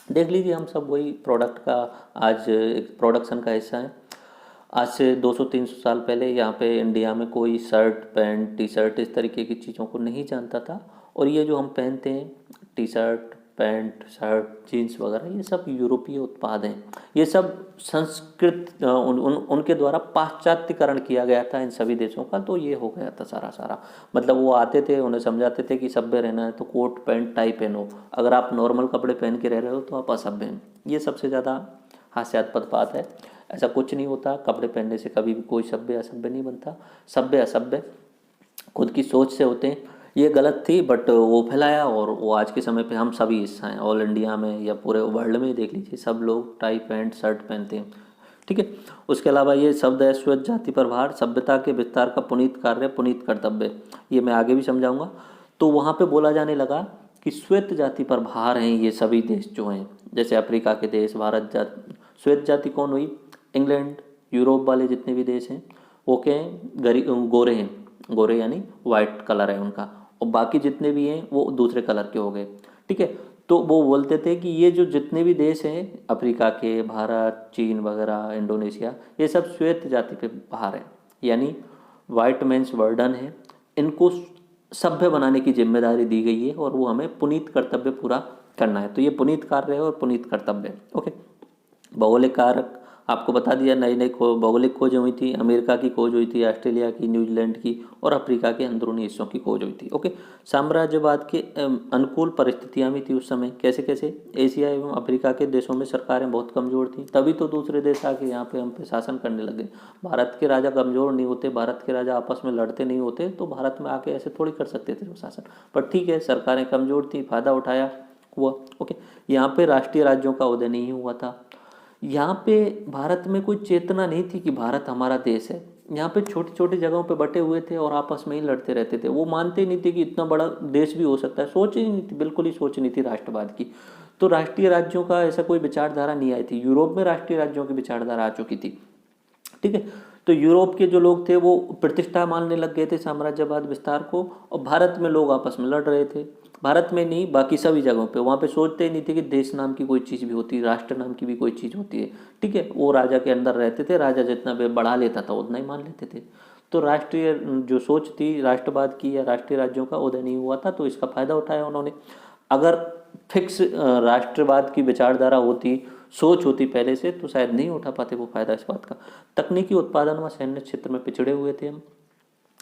A: देख लीजिए, हम सब वही प्रोडक्ट का आज एक प्रोडक्शन का हिस्सा है। आज से 200-300 साल पहले यहाँ पे इंडिया में कोई शर्ट, पैंट, टी शर्ट इस तरीके की चीज़ों को नहीं जानता था। और ये जो हम पहनते हैं, T shirt, pant, shirt, jeans वगैरह, ये सब यूरोपीय उत्पाद हैं। ये सब संस्कृत उनके द्वारा पाश्चात्यकरण किया गया था इन सभी देशों का। तो ये हो गया था सारा मतलब वो आते थे, उन्हें समझाते थे कि सभ्य रहना है तो कोट पैंट टाई पहनो, अगर आप नॉर्मल कपड़े पहन के रह रहे हो तो आप असभ्य हैं। ये सबसे ज़्यादा हास्यास्पद बात है। ऐसा कुछ नहीं होता, कपड़े पहनने से कभी भी कोई सभ्य असभ्य नहीं बनता। सभ्य असभ्य खुद की सोच से होते हैं। ये गलत थी, बट वो फैलाया और वो आज के समय पे हम सभी हिस्सा हैं, ऑल इंडिया में या पूरे वर्ल्ड में देख लीजिए, सब लोग टाई पैंट शर्ट पहनते हैं। ठीक है। उसके अलावा ये शब्द है श्वेत जाति पर भार, सभ्यता के विस्तार का पुनीत कार्य, पुनीत कर्तव्य, ये मैं आगे भी समझाऊंगा। तो वहाँ पे बोला जाने लगा कि श्वेत जाति पर भार हैं ये सभी देश जो हैं, जैसे अफ्रीका के देश, भारत जाति। श्वेत जाति कौन हुई? इंग्लैंड, यूरोप वाले जितने भी देश हैं वो क्या हैं? गोरे हैं, गोरे यानी वाइट कलर है उनका, और बाकी जितने भी हैं वो दूसरे कलर के हो गए। ठीक है। तो वो बोलते थे कि ये जो जितने भी देश हैं अफ्रीका के, भारत, चीन वगैरह, इंडोनेशिया, ये सब श्वेत जाति पे बाहर हैं, यानी वाइट मैंस बर्डन है, इनको सभ्य बनाने की जिम्मेदारी दी गई है और वो हमें पुनीत कर्तव्य पूरा करना है। तो ये पुनीत कार्य है और पुनीत कर्तव्य है। ओके। भौगोलिक कारक आपको बता दिया, नई नई भौगोलिक खोजें हुई थी, अमेरिका की खोज हुई थी, ऑस्ट्रेलिया की, न्यूजीलैंड की, और अफ्रीका के अंदरूनी हिस्सों की खोज हुई थी। ओके। साम्राज्यवाद के अनुकूल परिस्थितियां भी थी उस समय। कैसे कैसे? एशिया एवं अफ्रीका के देशों में सरकारें बहुत कमज़ोर थी, तभी तो दूसरे देश आके यहाँ पे हम पे शासन करने लगे। भारत के राजा कमज़ोर नहीं होते, भारत के राजा आपस में लड़ते नहीं होते तो भारत में आके ऐसे थोड़ी कर सकते थे वो शासन, पर ठीक है, सरकारें कमज़ोर थी, फ़ायदा उठाया, हुआ। ओके। यहाँ पे राष्ट्रीय राज्यों का उदय नहीं हुआ था। यहाँ पे भारत में कोई चेतना नहीं थी कि भारत हमारा देश है। यहाँ पे छोटी छोटी जगहों पे बटे हुए थे और आपस में ही लड़ते रहते थे। वो मानते ही नहीं थे कि इतना बड़ा देश भी हो सकता है, सोच ही नहीं थी, बिल्कुल ही सोच नहीं थी राष्ट्रवाद की। तो राष्ट्रीय राज्यों का ऐसा कोई विचारधारा नहीं आई थी। यूरोप में राष्ट्रीय राज्यों की विचारधारा आ चुकी थी। ठीक है। तो यूरोप के जो लोग थे वो प्रतिष्ठा मानने लग गए थे साम्राज्यवाद विस्तार को, और भारत में लोग आपस में लड़ रहे थे। भारत में नहीं, बाकी सभी जगहों पे, वहाँ पे सोचते ही नहीं थे कि देश नाम की कोई चीज़ भी होती है, राष्ट्र नाम की भी कोई चीज़ होती है। ठीक है। वो राजा के अंदर रहते थे, राजा जितना वे बढ़ा लेता था उतना ही मान लेते थे। तो राष्ट्रीय जो सोच थी राष्ट्रवाद की या राष्ट्रीय राज्यों का उदय नहीं हुआ था, तो इसका फायदा उठाया उन्होंने। अगर फिक्स राष्ट्रवाद की विचारधारा होती, सोच होती पहले से, तो शायद नहीं उठा पाते वो फायदा इस बात का। तकनीकी उत्पादन व सैन्य क्षेत्र में पिछड़े हुए थे हम।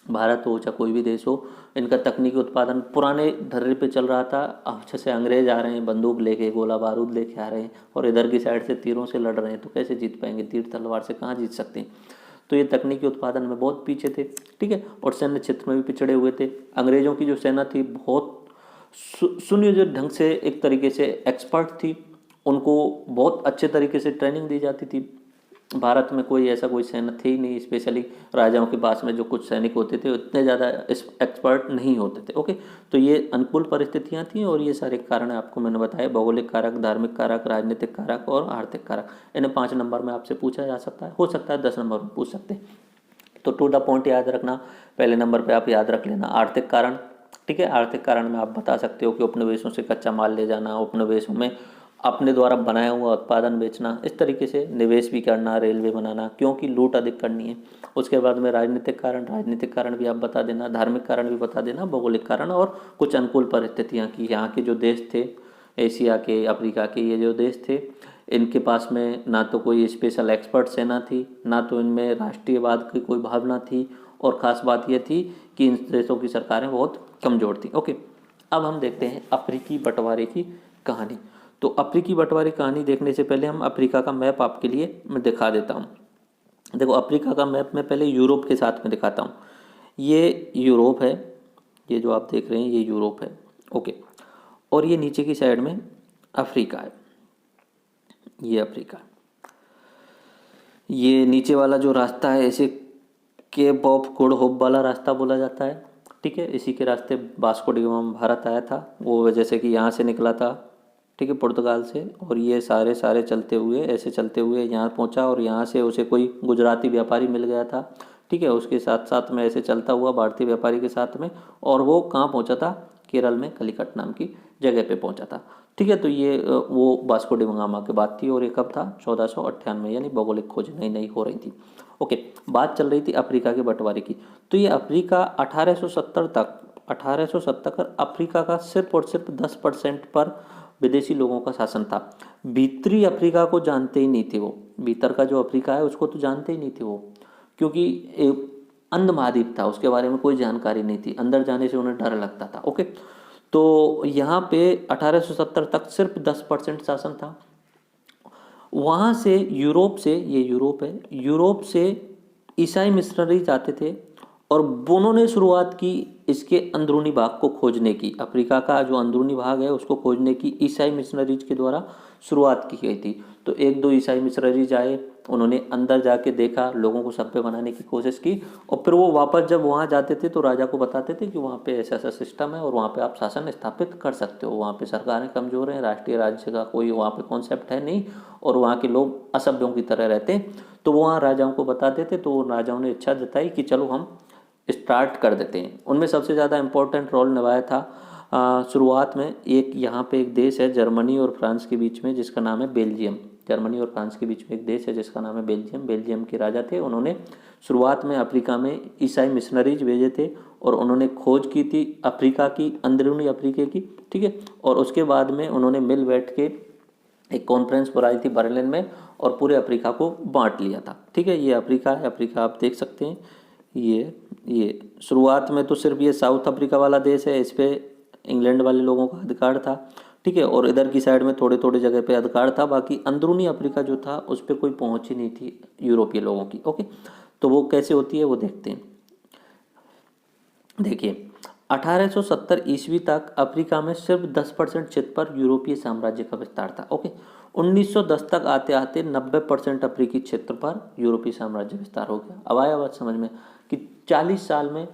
A: भारत हो चाहे कोई भी देश हो, इनका तकनीकी उत्पादन पुराने धर्रे पे चल रहा था। अच्छे से अंग्रेज आ रहे हैं, बंदूक लेके, गोला बारूद लेके आ रहे हैं, और इधर की साइड से तीरों से लड़ रहे हैं, तो कैसे जीत पाएंगे? तीर तलवार से कहाँ जीत सकते हैं? तो ये तकनीकी उत्पादन में बहुत पीछे थे। ठीक है। और सैन्य क्षेत्र में भी पिछड़े हुए थे। अंग्रेजों की जो सेना थी बहुत सुनियोजित ढंग से, एक तरीके से एक्सपर्ट थी, उनको बहुत अच्छे तरीके से ट्रेनिंग दी जाती थी। भारत में कोई ऐसा कोई सेना थे ही नहीं, स्पेशली राजाओं के पास में जो कुछ सैनिक होते थे उतने ज़्यादा एक्सपर्ट नहीं होते थे। ओके। तो ये अनुकूल परिस्थितियाँ थीं, और ये सारे कारण आपको मैंने बताए, भौगोलिक कारक, धार्मिक कारक, राजनीतिक कारक और आर्थिक कारक। इन्हें 5 नंबर में आपसे पूछा जा सकता है, हो सकता है 10 नंबर में पूछ सकते हैं। तो टू द पॉइंट याद रखना। पहले नंबर पर आप याद रख लेना आर्थिक कारण। ठीक है। आर्थिक कारण में आप बता सकते हो कि उपनिवेशों से कच्चा माल ले जाना, उपनिवेशों में अपने द्वारा बनाया हुआ उत्पादन बेचना, इस तरीके से निवेश भी करना, रेलवे बनाना, क्योंकि लूट अधिक करनी है। उसके बाद में राजनीतिक कारण भी आप बता देना, धार्मिक कारण भी बता देना, भौगोलिक कारण और कुछ अनुकूल परिस्थितियाँ की। यहाँ के जो देश थे, एशिया के, अफ्रीका के, ये जो देश थे, इनके पास में ना तो कोई स्पेशल एक्सपर्ट सेना थी, ना तो इनमें राष्ट्रीयवाद की कोई भावना थी, और ख़ास बात यह थी कि इन देशों की सरकारें बहुत कमज़ोर थी। ओके। अब हम देखते हैं अफ्रीकी बंटवारे की कहानी। तो अफ्रीकी बंटवारे की कहानी देखने से पहले हम अफ्रीका का मैप आपके लिए मैं दिखा देता हूँ। देखो, अफ्रीका का मैप मैं पहले यूरोप के साथ में दिखाता हूँ। ये यूरोप है, ये जो आप देख रहे हैं ये यूरोप है। ओके। और ये नीचे की साइड में अफ्रीका है, ये अफ्रीका। ये नीचे वाला जो रास्ता है इसे केप ऑफ गुड होप वाला रास्ता बोला जाता है। ठीक है। इसी के रास्ते वास्को डी गामा भारत आया था, वो जैसे कि यहाँ से निकला था, ठीक है, पुर्तगाल से, और ये सारे चलते हुए, ऐसे चलते हुए यहाँ पहुँचा, और यहाँ से उसे कोई गुजराती व्यापारी मिल गया था। ठीक है। उसके साथ साथ में ऐसे चलता हुआ भारतीय व्यापारी के साथ में, और वो कहाँ पहुँचा था? केरल में कलिकट नाम की जगह पे पहुँचा था। ठीक है। तो ये वो वास्को डी गामा की बात थी, और ये कब था? 1498, यानी भौगोलिक खोज नई नई हो रही थी। ओके। बात चल रही थी अफ्रीका के बंटवारे की। तो ये अफ्रीका 1870 अफ्रीका का सिर्फ और सिर्फ 10% पर विदेशी लोगों का शासन था। भीतरी अफ्रीका को जानते ही नहीं थे वो, भीतर का जो अफ्रीका है उसको तो जानते ही नहीं थे वो, क्योंकि अंध महाद्वीप था, उसके बारे में कोई जानकारी नहीं थी, अंदर जाने से उन्हें डर लगता था। ओके। तो यहाँ पे 1870 तक सिर्फ 10% शासन था। वहाँ से यूरोप से, ये यूरोप है, यूरोप से ईसाई मिशनरीज आते थे, और उन्होंने शुरुआत की इसके अंदरूनी भाग को खोजने की, अफ्रीका का जो अंदरूनी भाग है उसको खोजने की ईसाई मिशनरीज के द्वारा शुरुआत की गई थी। तो एक दो ईसाई मिशनरीज आए, उन्होंने अंदर जाके देखा, लोगों को सभ्य बनाने की कोशिश की, और फिर वो वापस जब वहाँ जाते थे तो राजा को बताते थे कि वहाँ पे ऐसा ऐसा सिस्टम है और वहाँ पे आप शासन स्थापित कर सकते हो, वहाँ पे सरकारें कमज़ोर हैं, राष्ट्रीय राज्य का कोई वहाँ पे कॉन्सेप्ट है नहीं, और वहाँ के लोग असभ्यों की तरह रहते हैं। तो वहाँ राजाओं को बताते थे, तो राजाओं ने इच्छा जताई कि चलो हम स्टार्ट कर देते हैं। उनमें सबसे ज़्यादा इम्पोर्टेंट रोल निभाया था शुरुआत में, एक यहाँ पे एक देश है जर्मनी और फ्रांस के बीच में जिसका नाम है बेल्जियम। जर्मनी और फ्रांस के बीच में एक देश है जिसका नाम है बेल्जियम। बेल्जियम के राजा थे, उन्होंने शुरुआत में अफ्रीका में ईसाई मिशनरीज भेजे थे और उन्होंने खोज की थी अफ्रीका की, अंदरूनी अफ्रीका की, ठीक है। और उसके बाद में उन्होंने मिल बैठ के एक कॉन्फ्रेंस बुलाई थी बर्लिन में और पूरे अफ्रीका को बांट लिया था, ठीक है। ये अफ्रीका है, अफ्रीका आप देख सकते हैं। ये शुरुआत में तो सिर्फ ये साउथ अफ्रीका वाला देश है, इस पर इंग्लैंड वाले लोगों का अधिकार था, ठीक है। और इधर की साइड में थोड़े थोड़े जगह पे अधिकार था, बाकी अंदरूनी अफ्रीका जो था उस पर कोई पहुंच ही नहीं थी यूरोपीय लोगों की। ओके, तो वो कैसे होती है वो देखते हैं। देखिए 1870 ईस्वी तक अफ्रीका में सिर्फ 10% क्षेत्र पर यूरोपीय साम्राज्य का विस्तार था। ओके, 1910 तक आते आते 90% अफ्रीकी क्षेत्र पर यूरोपीय साम्राज्य विस्तार हो गया। अब आया बात समझ में कि 40 साल में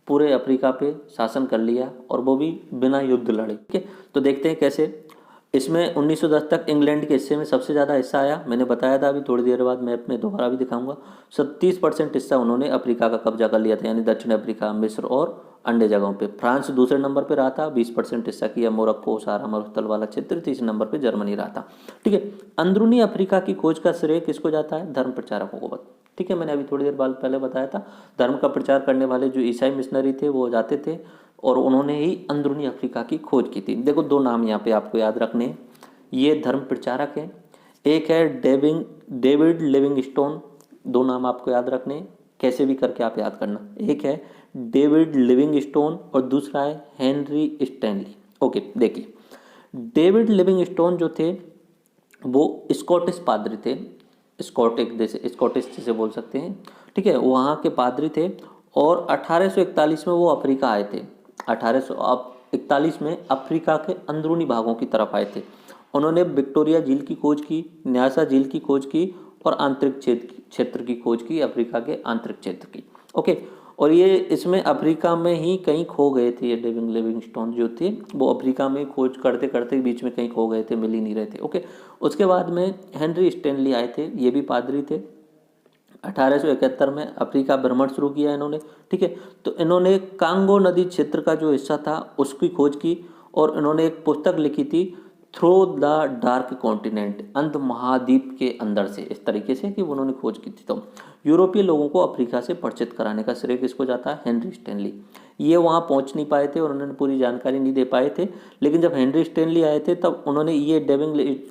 A: पूरे अफ्रीका पे शासन कर लिया और वो भी बिना युद्ध लड़े। ठीक है, तो देखते हैं कैसे। इसमें 1910 तक इंग्लैंड के हिस्से में सबसे ज़्यादा हिस्सा आया, मैंने बताया था, अभी थोड़ी देर बाद मैप में दोबारा भी दिखाऊंगा। 37% हिस्सा उन्होंने अफ्रीका का कब्जा कर लिया था, यानी दक्षिण अफ्रीका, मिस्र और अन्य जगहों पे। फ्रांस दूसरे नंबर पे रहा था, 20% हिस्सा किया। मोरक्को, सहारा मरुस्थल वाला क्षेत्र तीसरे नंबर पे जर्मनी रहा था, ठीक है। अंदरूनी अफ्रीका की खोज का श्रेय किसको जाता है? धर्म प्रचारकों को, ठीक है। मैंने अभी थोड़ी देर बाद पहले बताया था, धर्म का प्रचार करने वाले जो ईसाई मिशनरी थे वो जाते थे और उन्होंने ही अंदरूनी अफ्रीका की खोज की थी। देखो दो नाम यहाँ पे आपको याद रखने हैं, ये धर्म प्रचारक हैं, एक है डेविड लिविंगस्टोन। दो नाम आपको याद रखने, कैसे भी करके आप याद करना। एक है डेविड लिविंगस्टोन और दूसरा है हेनरी स्टैनली। ओके, देखिए डेविड लिविंगस्टोन जो थे वो स्कॉटिश पादरी थे, स्कॉटिक जैसे स्कॉटिश जिसे बोल सकते हैं, ठीक है, वहाँ के पादरी थे। और 1841 में वो अफ्रीका आए थे। 1841 में अफ्रीका के अंदरूनी भागों की तरफ आए थे। उन्होंने विक्टोरिया झील की खोज की, न्यासा झील की खोज की और आंतरिक क्षेत्र की खोज की, अफ्रीका के आंतरिक क्षेत्र की। ओके, और ये इसमें अफ्रीका में ही कहीं खो गए थे। ये डेविड लिविंगस्टोन जो थे वो अफ्रीका में खोज करते करते बीच में कहीं खो गए थे, मिल ही नहीं रहे थे। ओके, उसके बाद में हेनरी स्टैनली आए थे, ये भी पादरी थे। 1871 में अफ्रीका भ्रमण शुरू किया इन्होंने, ठीक है। तो इन्होंने कांगो नदी क्षेत्र का जो हिस्सा था उसकी खोज की और इन्होंने एक पुस्तक लिखी थी, थ्रू द डार्क कॉन्टिनेंट, अंध महाद्वीप के अंदर से, इस तरीके से कि उन्होंने खोज की थी। तो यूरोपीय लोगों को अफ्रीका से परिचित कराने का श्रेय किसको जाता है? Henry Stanley. ये वहाँ पहुँच नहीं पाए थे और उन्होंने पूरी जानकारी नहीं दे पाए थे, लेकिन जब हेनरी स्टैनली आए थे तब उन्होंने ये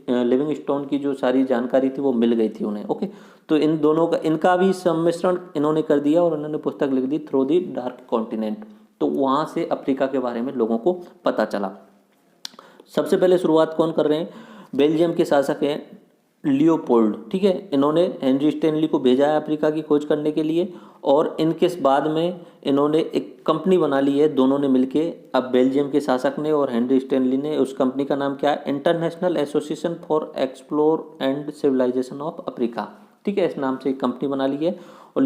A: लिविंगस्टोन की जो सारी जानकारी थी वो मिल गई थी उन्हें। ओके, तो इन दोनों का, इनका भी सम्मिश्रण इन्होंने कर दिया और उन्होंने पुस्तक लिख the through the dark continent. तो वहाँ से अफ्रीका के बारे में लोगों को पता चला। सबसे पहले शुरुआत कौन कर रहे हैं? बेल्जियम के शासक हैं लियोपोल्ड, ठीक है। इन्होंने हेनरी स्टैनली को भेजा है अफ्रीका की खोज करने के लिए और इनके बाद में इन्होंने एक कंपनी बना ली है, दोनों ने मिलके। अब बेल्जियम के शासक ने और हेनरी स्टैनली ने, उस कंपनी का नाम क्या है? International association for explore and civilization of Africa, ठीक है, इस नाम से एक कंपनी बना ली है। और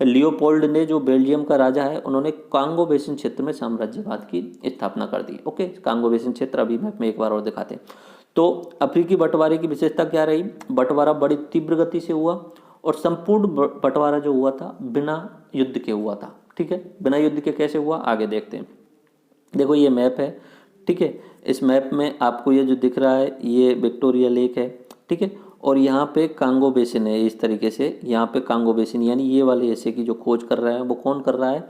A: लियोपोल्ड ने जो बेल्जियम का राजा है, उन्होंने कांगो बेसिन क्षेत्र में साम्राज्यवाद की स्थापना कर दी। ओके, कांगो बेसिन क्षेत्र अभी मैप में एक बार और दिखाते हैं। तो अफ्रीकी बंटवारे की विशेषता क्या रही? बंटवारा बड़ी तीव्र गति से हुआ और संपूर्ण बंटवारा जो हुआ था बिना युद्ध के हुआ था, ठीक है। बिना युद्ध के कैसे हुआ आगे देखते हैं। देखो ये मैप है, ठीक है। इस मैप में आपको ये जो दिख रहा है ये विक्टोरिया लेक है, ठीक है। और यहाँ पे कांगो बेसिन है, इस तरीके से यहाँ पे कांगो बेसिन, यानी ये वाले हिस्से की जो खोज कर रहा है वो कौन कर रहा है?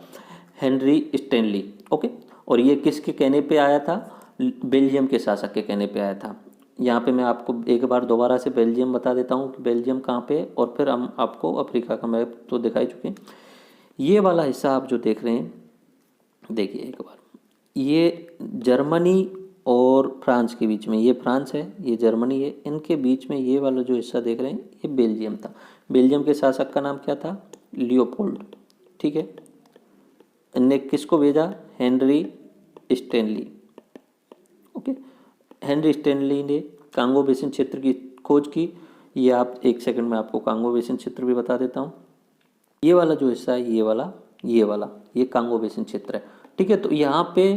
A: Henry Stanley. ओके, और ये किसके कहने पे आया था? बेल्जियम के शासक के कहने पे आया था। यहाँ पे मैं आपको एक बार दोबारा से बेल्जियम बता देता हूँ कि बेल्जियम कहाँ पे, और फिर हम आपको अफ्रीका का मैप तो दिखाई चुके हैं। ये वाला हिस्सा आप जो देख रहे हैं, देखिए एक बार, ये जर्मनी और फ्रांस के बीच में, ये फ्रांस है, ये जर्मनी है, इनके बीच में ये वाला जो हिस्सा देख रहे हैं ये बेल्जियम था। बेल्जियम के शासक का नाम क्या था? लियोपोल्ड, ठीक है। इनने किसको भेजा? Henry Stanley. Okay, Henry Stanley ने कांगो बेसिन क्षेत्र की खोज की। ये आप एक सेकंड में आपको कांगो बेसिन क्षेत्र भी बता देता हूँ। ये वाला जो हिस्सा है, ये कांगो बेसिन क्षेत्र है। ठीक है, तो यहाँ पे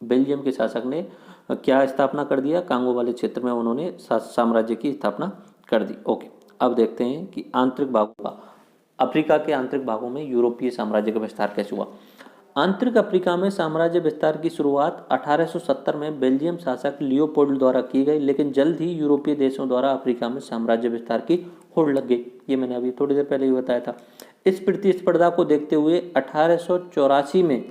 A: बेल्जियम के शासक ने क्या स्थापना कर दिया? कांगो वाले क्षेत्र में उन्होंने साम्राज्य की स्थापना कर दी। ओके, अब देखते हैं कि आंतरिक भागों का, अफ्रीका के आंतरिक भागों में यूरोपीय साम्राज्य का विस्तार कैसे हुआ। आंतरिक अफ्रीका में साम्राज्य विस्तार की शुरुआत 1870 में बेल्जियम शासक लियोपोल्ड द्वारा की गई, लेकिन जल्द ही यूरोपीय देशों द्वारा अफ्रीका में साम्राज्य विस्तार की होड़ लग गई। ये मैंने अभी थोड़ी देर पहले ही बताया था। इस प्रतिस्पर्धा को देखते हुए 1884 में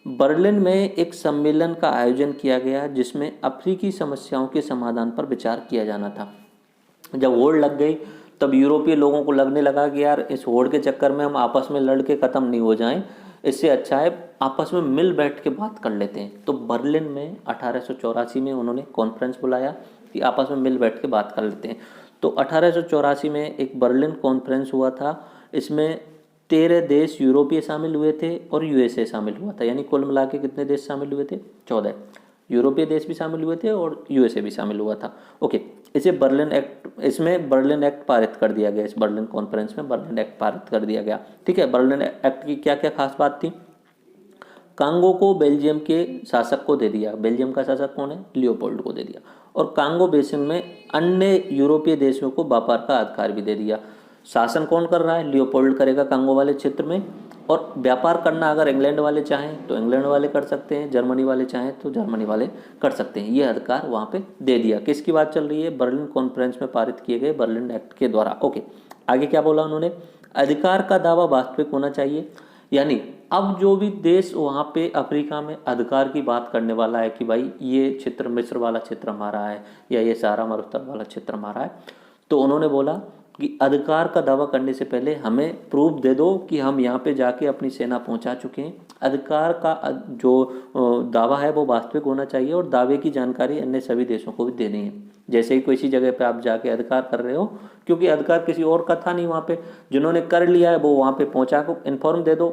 A: बर्लिन में एक सम्मेलन का आयोजन किया गया, जिसमें अफ्रीकी समस्याओं के समाधान पर विचार किया जाना था। जब होड़ लग गई तब यूरोपीय लोगों को लगने लगा कि यार इस होड़ के चक्कर में हम आपस में लड़ के ख़त्म नहीं हो जाएं, इससे अच्छा है आपस में मिल बैठ के बात कर लेते हैं। तो बर्लिन में 1884 में उन्होंने कॉन्फ्रेंस बुलाया कि आपस में मिल बैठ के बात कर लेते हैं। तो 1884 में एक बर्लिन कॉन्फ्रेंस हुआ था। इसमें 13 देश यूरोपीय शामिल हुए थे और यूएसए शामिल हुआ था, यानी कुल मिला के कितने देश शामिल हुए थे? 14 यूरोपीय देश भी शामिल हुए थे और यूएसए भी शामिल हुआ था। ओके, इसमें बर्लिन एक्ट पारित कर दिया गया। इस बर्लिन कॉन्फ्रेंस में बर्लिन एक्ट पारित कर दिया गया। ठीक है, बर्लिन एक्ट की क्या क्या खास बात थी? कांगो को बेल्जियम के शासक को दे दिया। बेल्जियम का शासक कौन है? लियोपोल्ड को दे दिया। और कांगो बेसिन में अन्य यूरोपीय देशों को व्यापार का अधिकार भी दे दिया। शासन कौन कर रहा है? लियोपोल्ड करेगा कांगो वाले क्षेत्र में। और व्यापार करना अगर इंग्लैंड वाले चाहें तो इंग्लैंड वाले कर सकते हैं, जर्मनी वाले चाहें तो जर्मनी वाले कर सकते हैं। ये अधिकार वहाँ पे दे दिया। किसकी बात चल रही है? बर्लिन कॉन्फ्रेंस में पारित किए गए बर्लिन एक्ट के द्वारा। ओके, आगे क्या बोला उन्होंने? अधिकार का दावा वास्तविक होना चाहिए। यानी अब जो भी देश वहाँ पे अफ्रीका में अधिकार की बात करने वाला है कि भाई ये क्षेत्र मिस्र वाला क्षेत्र हमारा है या ये सहारा मरुस्थल वाला क्षेत्र हमारा है, तो उन्होंने बोला कि अधिकार का दावा करने से पहले हमें प्रूफ दे दो कि हम यहाँ पे जाके अपनी सेना पहुँचा चुके हैं। अधिकार का जो दावा है वो वास्तविक होना चाहिए और दावे की जानकारी अन्य सभी देशों को भी देनी है। जैसे ही किसी जगह पे आप जाके अधिकार कर रहे हो, क्योंकि अधिकार किसी और का था नहीं वहाँ पे, जिन्होंने कर लिया है वो वहाँ पे पहुँचा को इन्फॉर्म दे दो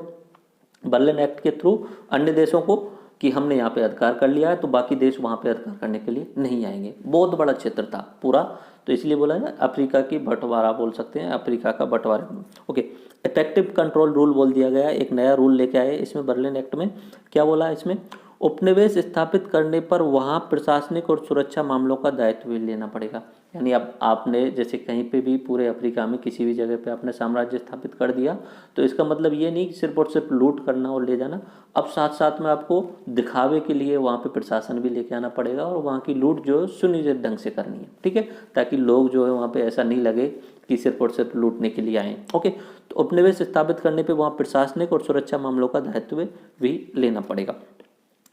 A: बर्लिन एक्ट के थ्रू अन्य देशों को कि हमने यहाँ पे अधिकार कर लिया है, तो बाकी देश वहाँ पे अधिकार करने के लिए नहीं आएंगे। बहुत बड़ा क्षेत्र था पूरा, तो इसलिए बोला ना अफ्रीका की बंटवारा बोल सकते हैं, अफ्रीका का बंटवारा। ओके, इफेक्टिव कंट्रोल रूल बोल दिया गया। एक नया रूल लेके आए इसमें बर्लिन एक्ट में। क्या बोला इसमें? उपनिवेश स्थापित करने पर वहाँ प्रशासनिक और सुरक्षा मामलों का दायित्व भी लेना पड़ेगा। यानी अब आपने जैसे कहीं पे भी पूरे अफ्रीका में किसी भी जगह पे आपने साम्राज्य स्थापित कर दिया, तो इसका मतलब ये नहीं कि सिर्फ और सिर्फ लूट करना और ले जाना। अब साथ साथ में आपको दिखावे के लिए वहाँ पे प्रशासन भी लेके आना पड़ेगा और वहाँ की लूट जो है सुनिश्चित ढंग से करनी है। ठीक है, ताकि लोग जो है वहाँ पे ऐसा नहीं लगे कि सिर्फ और सिर्फ लूटने के लिए आए। ओके, तो उपनिवेश स्थापित करने पर वहाँ प्रशासनिक और सुरक्षा मामलों का दायित्व भी लेना पड़ेगा।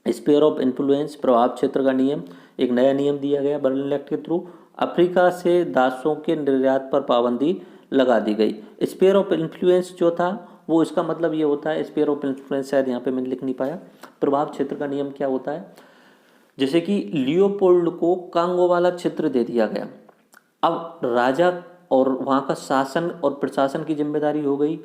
A: स्पेयर ऑफ इन्फ्लुएंस, प्रभाव क्षेत्र का नियम, एक नया नियम दिया गया बर्लिन एक्ट के थ्रू। अफ्रीका से दासों के निर्यात पर पाबंदी लगा दी गई। स्पेयर ऑफ इन्फ्लुएंस जो था वो, इसका मतलब ये होता है, स्पेयर ऑफ इन्फ्लुएंस शायद यहाँ पे मैंने लिख नहीं पाया। प्रभाव क्षेत्र का नियम क्या होता है? जैसे कि लियोपोल्ड को कांगो वाला क्षेत्र दे दिया गया। अब राजा और वहाँ का शासन और प्रशासन की जिम्मेदारी हो गई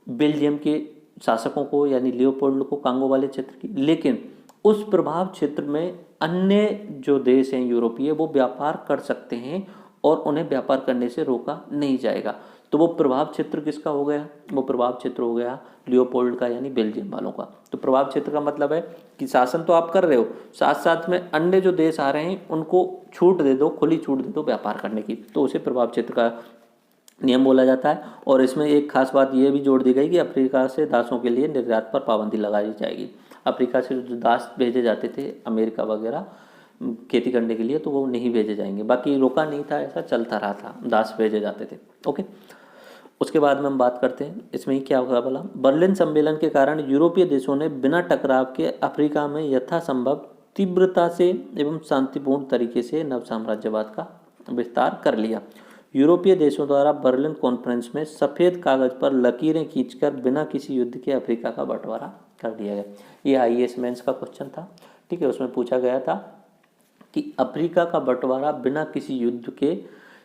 A: बेल्जियम के शासकों को, यानी लियोपोल्ड को कांगो वाले क्षेत्र की। लेकिन उस प्रभाव क्षेत्र में अन्य जो देश हैं यूरोपीय, वो व्यापार कर सकते हैं और उन्हें व्यापार करने से रोका नहीं जाएगा। तो वो प्रभाव क्षेत्र किसका हो गया? वो प्रभाव क्षेत्र हो गया लियोपोल्ड का, यानी बेल्जियम वालों का। तो प्रभाव क्षेत्र का मतलब है कि शासन तो आप कर रहे हो, साथ साथ में अन्य जो देश आ रहे हैं उनको छूट दे दो, खुली छूट दे दो व्यापार करने की, तो उसे प्रभाव क्षेत्र का नियम बोला जाता है। और इसमें एक खास बात यह भी जोड़ दी गई कि अफ्रीका से दासों के लिए निर्यात पर पाबंदी लगाई जाएगी। अफ्रीका से जो दास भेजे जाते थे अमेरिका वगैरह खेती करने के लिए, तो वो नहीं भेजे जाएंगे। बाकी रोका नहीं था, ऐसा चलता रहा था, दास भेजे जाते थे। ओके, उसके बाद में हम बात करते हैं इसमें ही क्या होगा। बोला बर्लिन सम्मेलन के कारण यूरोपीय देशों ने बिना टकराव के अफ्रीका में यथासंभव तीव्रता से एवं शांतिपूर्ण तरीके से नव साम्राज्यवाद का विस्तार कर लिया। यूरोपीय देशों द्वारा बर्लिन कॉन्फ्रेंस में सफ़ेद कागज पर लकीरें खींचकर बिना किसी युद्ध के अफ्रीका का बंटवारा कर दिया गया। ये IAS मेंस का क्वेश्चन था। ठीक है, उसमें पूछा गया था कि अफ्रीका का बंटवारा बिना किसी युद्ध के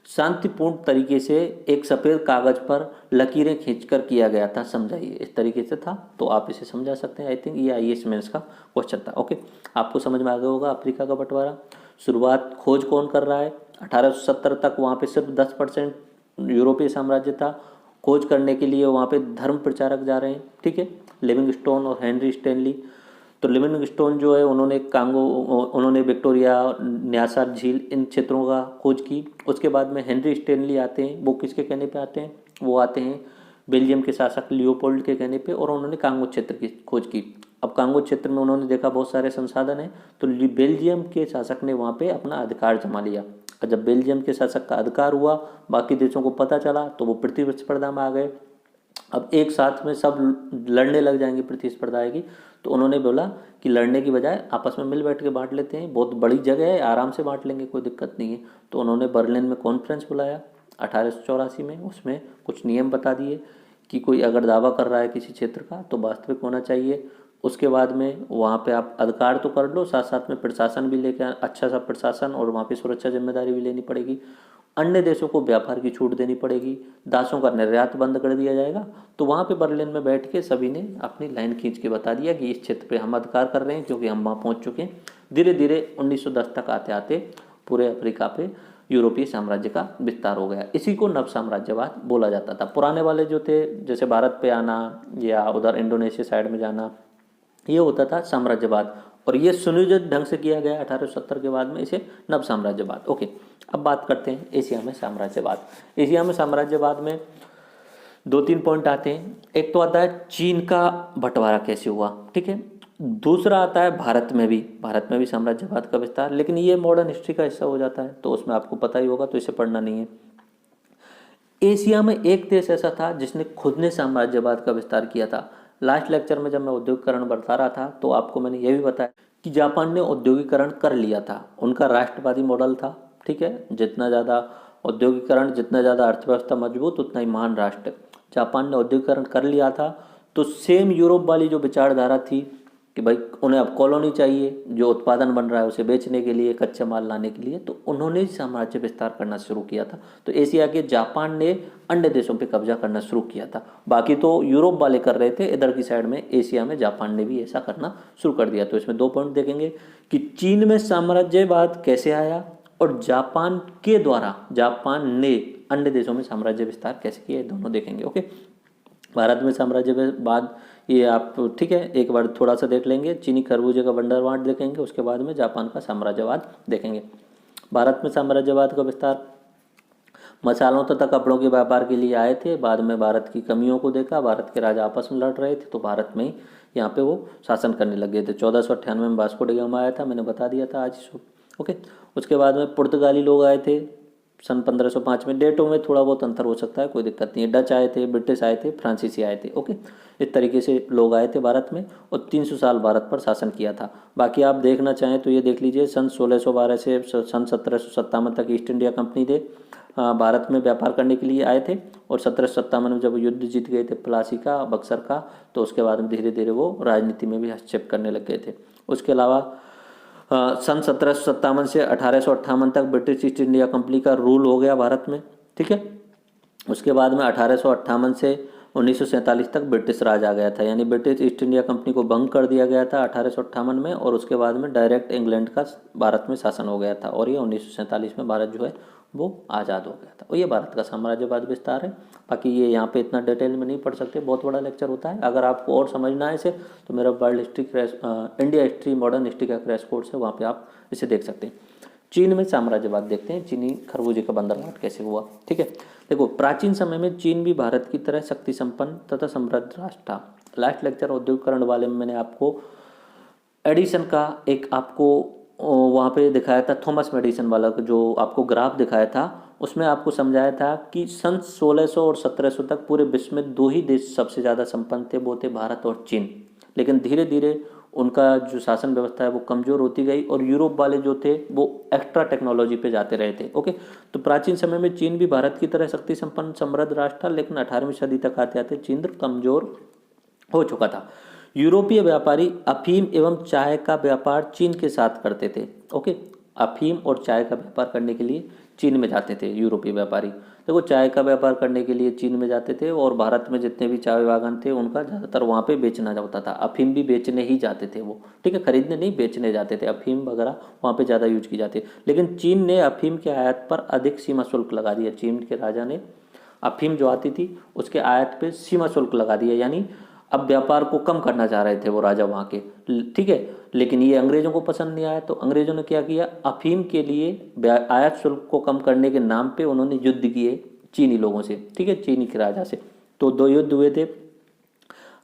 A: शांतिपूर्ण तरीके से एक सफ़ेद कागज पर लकीरें खींचकर किया गया था, समझाइए। इस तरीके से था, तो आप इसे समझा सकते हैं। आई थिंक ये आईएएस मेंस का क्वेश्चन था। ओके, आपको समझ में आ गया होगा। अफ्रीका का बंटवारा, शुरुआत खोज कौन कर रहा है? 1870 तक वहाँ पे सिर्फ 10% यूरोपीय साम्राज्य था। खोज करने के लिए वहाँ पे धर्म प्रचारक जा रहे हैं, ठीक है, लिविंगस्टोन और हेनरी स्टैनली। तो लिविंगस्टोन जो है उन्होंने विक्टोरिया, न्यासा झील, इन क्षेत्रों का खोज की। उसके बाद में हेनरी स्टैनली आते हैं। वो किसके कहने पे आते हैं? वो आते हैं बेल्जियम के शासक लियोपोल्ड के कहने पे, और उन्होंने कांगो क्षेत्र की खोज की। अब कांगो क्षेत्र में उन्होंने देखा बहुत सारे संसाधन हैं, तो बेल्जियम के शासक ने वहाँ पे अपना अधिकार जमा लिया। और जब बेल्जियम के शासक का अधिकार हुआ, बाकी देशों को पता चला, तो वो प्रतिस्पर्धा में आ गए। अब एक साथ में सब लड़ने लग जाएंगे, प्रतिस्पर्धा आएगी। तो उन्होंने बोला कि लड़ने की बजाय आपस में मिल बैठ के बांट लेते हैं, बहुत बड़ी जगह है, आराम से बांट लेंगे, कोई दिक्कत नहीं है। तो उन्होंने बर्लिन में कॉन्फ्रेंस बुलाया 1884 में। उसमें कुछ नियम बता दिए कि कोई अगर दावा कर रहा है किसी क्षेत्र का तो वास्तविक होना चाहिए। उसके बाद में वहाँ पे आप अधिकार तो कर लो, साथ साथ में प्रशासन भी लेके अच्छा सा प्रशासन, और वहाँ पे सुरक्षा जिम्मेदारी भी लेनी पड़ेगी। अन्य देशों को व्यापार की छूट देनी पड़ेगी, दासों का निर्यात बंद कर दिया जाएगा। तो वहाँ पे बर्लिन में बैठ के सभी ने अपनी लाइन खींच के बता दिया कि इस क्षेत्र पे हम अधिकार कर रहे हैं, क्योंकि हम वहाँ पहुँच चुके हैं। धीरे धीरे 1910 तक आते आते पूरे अफ्रीका पे यूरोपीय साम्राज्य का विस्तार हो गया। इसी को नव साम्राज्यवाद बोला जाता था। पुराने वाले जो थे, जैसे भारत पे आना या उधर इंडोनेशिया साइड में जाना, ये होता था साम्राज्यवाद, और ये सुनियोजित ढंग से किया गया 1870 के बाद में, इसे नव साम्राज्यवाद। ओके, अब बात करते हैं एशिया में साम्राज्यवाद। एशिया में साम्राज्यवाद में 2-3 पॉइंट आते हैं। एक तो आता है चीन का बंटवारा कैसे हुआ, ठीक है। दूसरा आता है भारत में भी साम्राज्यवाद का विस्तार, लेकिन ये मॉडर्न हिस्ट्री का हिस्सा हो जाता है, तो उसमें आपको पता ही होगा, तो इसे पढ़ना नहीं है। एशिया में एक देश ऐसा था जिसने खुद ने साम्राज्यवाद का विस्तार किया था। लास्ट लेक्चर में जब मैं औद्योगिकरण बता रहा था, तो आपको मैंने यह भी बताया कि जापान ने औद्योगिकरण कर लिया था। उनका राष्ट्रवादी मॉडल था, ठीक है। जितना ज़्यादा औद्योगिकरण, जितना ज़्यादा अर्थव्यवस्था मजबूत, उतना ही महान राष्ट्र। जापान ने औद्योगिकरण कर लिया था। तो सेम यूरोप वाली जो विचारधारा थी कि भाई उन्हें अब कॉलोनी चाहिए, जो उत्पादन बन रहा है उसे बेचने के लिए, कच्चे माल लाने के लिए, तो उन्होंने साम्राज्य विस्तार करना शुरू किया था। तो एशिया के जापान ने अन्य देशों पे कब्जा करना शुरू किया था। बाकी तो यूरोप वाले कर रहे थे, इधर की साइड में एशिया में जापान ने भी ऐसा करना शुरू कर दिया। तो इसमें 2 पॉइंट देखेंगे कि चीन में साम्राज्यवाद कैसे आया, और जापान के द्वारा जापान ने अन्य देशों में साम्राज्य विस्तार कैसे किया, दोनों देखेंगे। ओके, भारत में साम्राज्यवाद, ये आप ठीक है एक बार थोड़ा सा देख लेंगे। चीनी खरबूजे का बंदरगांठ देखेंगे, उसके बाद में जापान का साम्राज्यवाद देखेंगे। भारत में साम्राज्यवाद का विस्तार, मसालों तथा कपड़ों के व्यापार के लिए आए थे। बाद में भारत की कमियों को देखा, भारत के राजा आपस में लड़ रहे थे, तो भारत में ही यहाँ पे वो शासन करने लग गए थे। 1498 में वास्को डी गामा आया था, मैंने बता दिया था आज। ओके, उसके बाद में पुर्तगाली लोग आए थे सन 1505 में। डेटों में थोड़ा बहुत अंतर हो सकता है, कोई दिक्कत नहीं है। डच आए थे, ब्रिटिश आए थे, फ्रांसीसी आए थे। ओके, इस तरीके से लोग आए थे भारत में, और 300 साल भारत पर शासन किया था। बाकी आप देखना चाहें तो ये देख लीजिए, सन 1612 से सन 1757 तक ईस्ट इंडिया कंपनी थे भारत में व्यापार करने के लिए आए थे, और 1757 में जब युद्ध जीत गए थे प्लासी का, बक्सर का, तो उसके बाद में धीरे धीरे वो राजनीति में भी हस्तक्षेप करने लग गए थे। उसके अलावा सन 1757 से 1858 तक ब्रिटिश ईस्ट इंडिया कंपनी का रूल हो गया भारत में, ठीक है। उसके बाद में 1858 से 1947 तक ब्रिटिश राज आ गया था, यानी ब्रिटिश ईस्ट इंडिया कंपनी को भंग कर दिया गया था 1858 में, और उसके बाद में डायरेक्ट इंग्लैंड का भारत में शासन हो गया था, और ये 1947 में भारत जो है वो आज़ाद हो गया था। और ये भारत का साम्राज्यवाद विस्तार है। बाकी ये यहाँ पे इतना डिटेल में नहीं पढ़ सकते, बहुत बड़ा लेक्चर होता है। अगर आपको और समझना है इसे, तो मेरा world history India history modern history का क्रैश कोर्स है, वहाँ पे आप इसे देख सकते हैं। चीन में साम्राज्यवाद देखते हैं, चीनी खरबूजे का बंदरगांठ कैसे हुआ, ठीक है। देखो, प्राचीन समय में चीन भी भारत की तरह शक्ति संपन्न तथा समृद्ध राष्ट्र था। लास्ट लेक्चर औद्योगिकरण वाले में मैंने आपको एडिसन का एक आपको वहाँ पे दिखाया था, थॉमस मेडिसन वाला जो आपको ग्राफ दिखाया था, उसमें आपको समझाया था कि सन 1600 और 1700 तक पूरे विश्व में 2 ही देश सबसे ज़्यादा संपन्न थे, वो थे भारत और चीन। लेकिन धीरे धीरे उनका जो शासन व्यवस्था है वो कमज़ोर होती गई, और यूरोप वाले जो थे वो एक्स्ट्रा टेक्नोलॉजी पे जाते रहे थे। ओके, तो प्राचीन समय में चीन भी भारत की तरह शक्ति संपन्न समृद्ध राष्ट्र था, लेकिन 18वीं सदी तक आते आते चीन कमज़ोर हो चुका था। यूरोपीय व्यापारी अफीम एवं चाय का व्यापार चीन के साथ करते थे। ओके, अफीम और चाय का व्यापार करने के लिए चीन में जाते थे यूरोपीय व्यापारी। देखो चाय का व्यापार करने के लिए चीन में जाते थे और भारत में जितने भी चाय बागान थे उनका ज़्यादातर वहाँ पे बेचना होता था। अफीम भी बेचने ही जाते थे वो, ठीक है, खरीदने नहीं बेचने जाते थे। अफीम वगैरह वहाँ पे ज़्यादा यूज की जाती है। लेकिन चीन ने अफीम के आयात पर अधिक सीमा शुल्क लगा दिया। चीन के राजा ने अफीम जो आती थी उसके आयात पे सीमा शुल्क लगा दिया, यानी अब व्यापार को कम करना चाह रहे थे वो राजा वहाँ के, ठीक है। लेकिन ये अंग्रेजों को पसंद नहीं आया, तो अंग्रेजों ने क्या किया, अफीम के लिए आयात शुल्क को कम करने के नाम पे उन्होंने युद्ध किए चीनी लोगों से, ठीक है, चीनी के राजा से। तो 2 युद्ध हुए थे।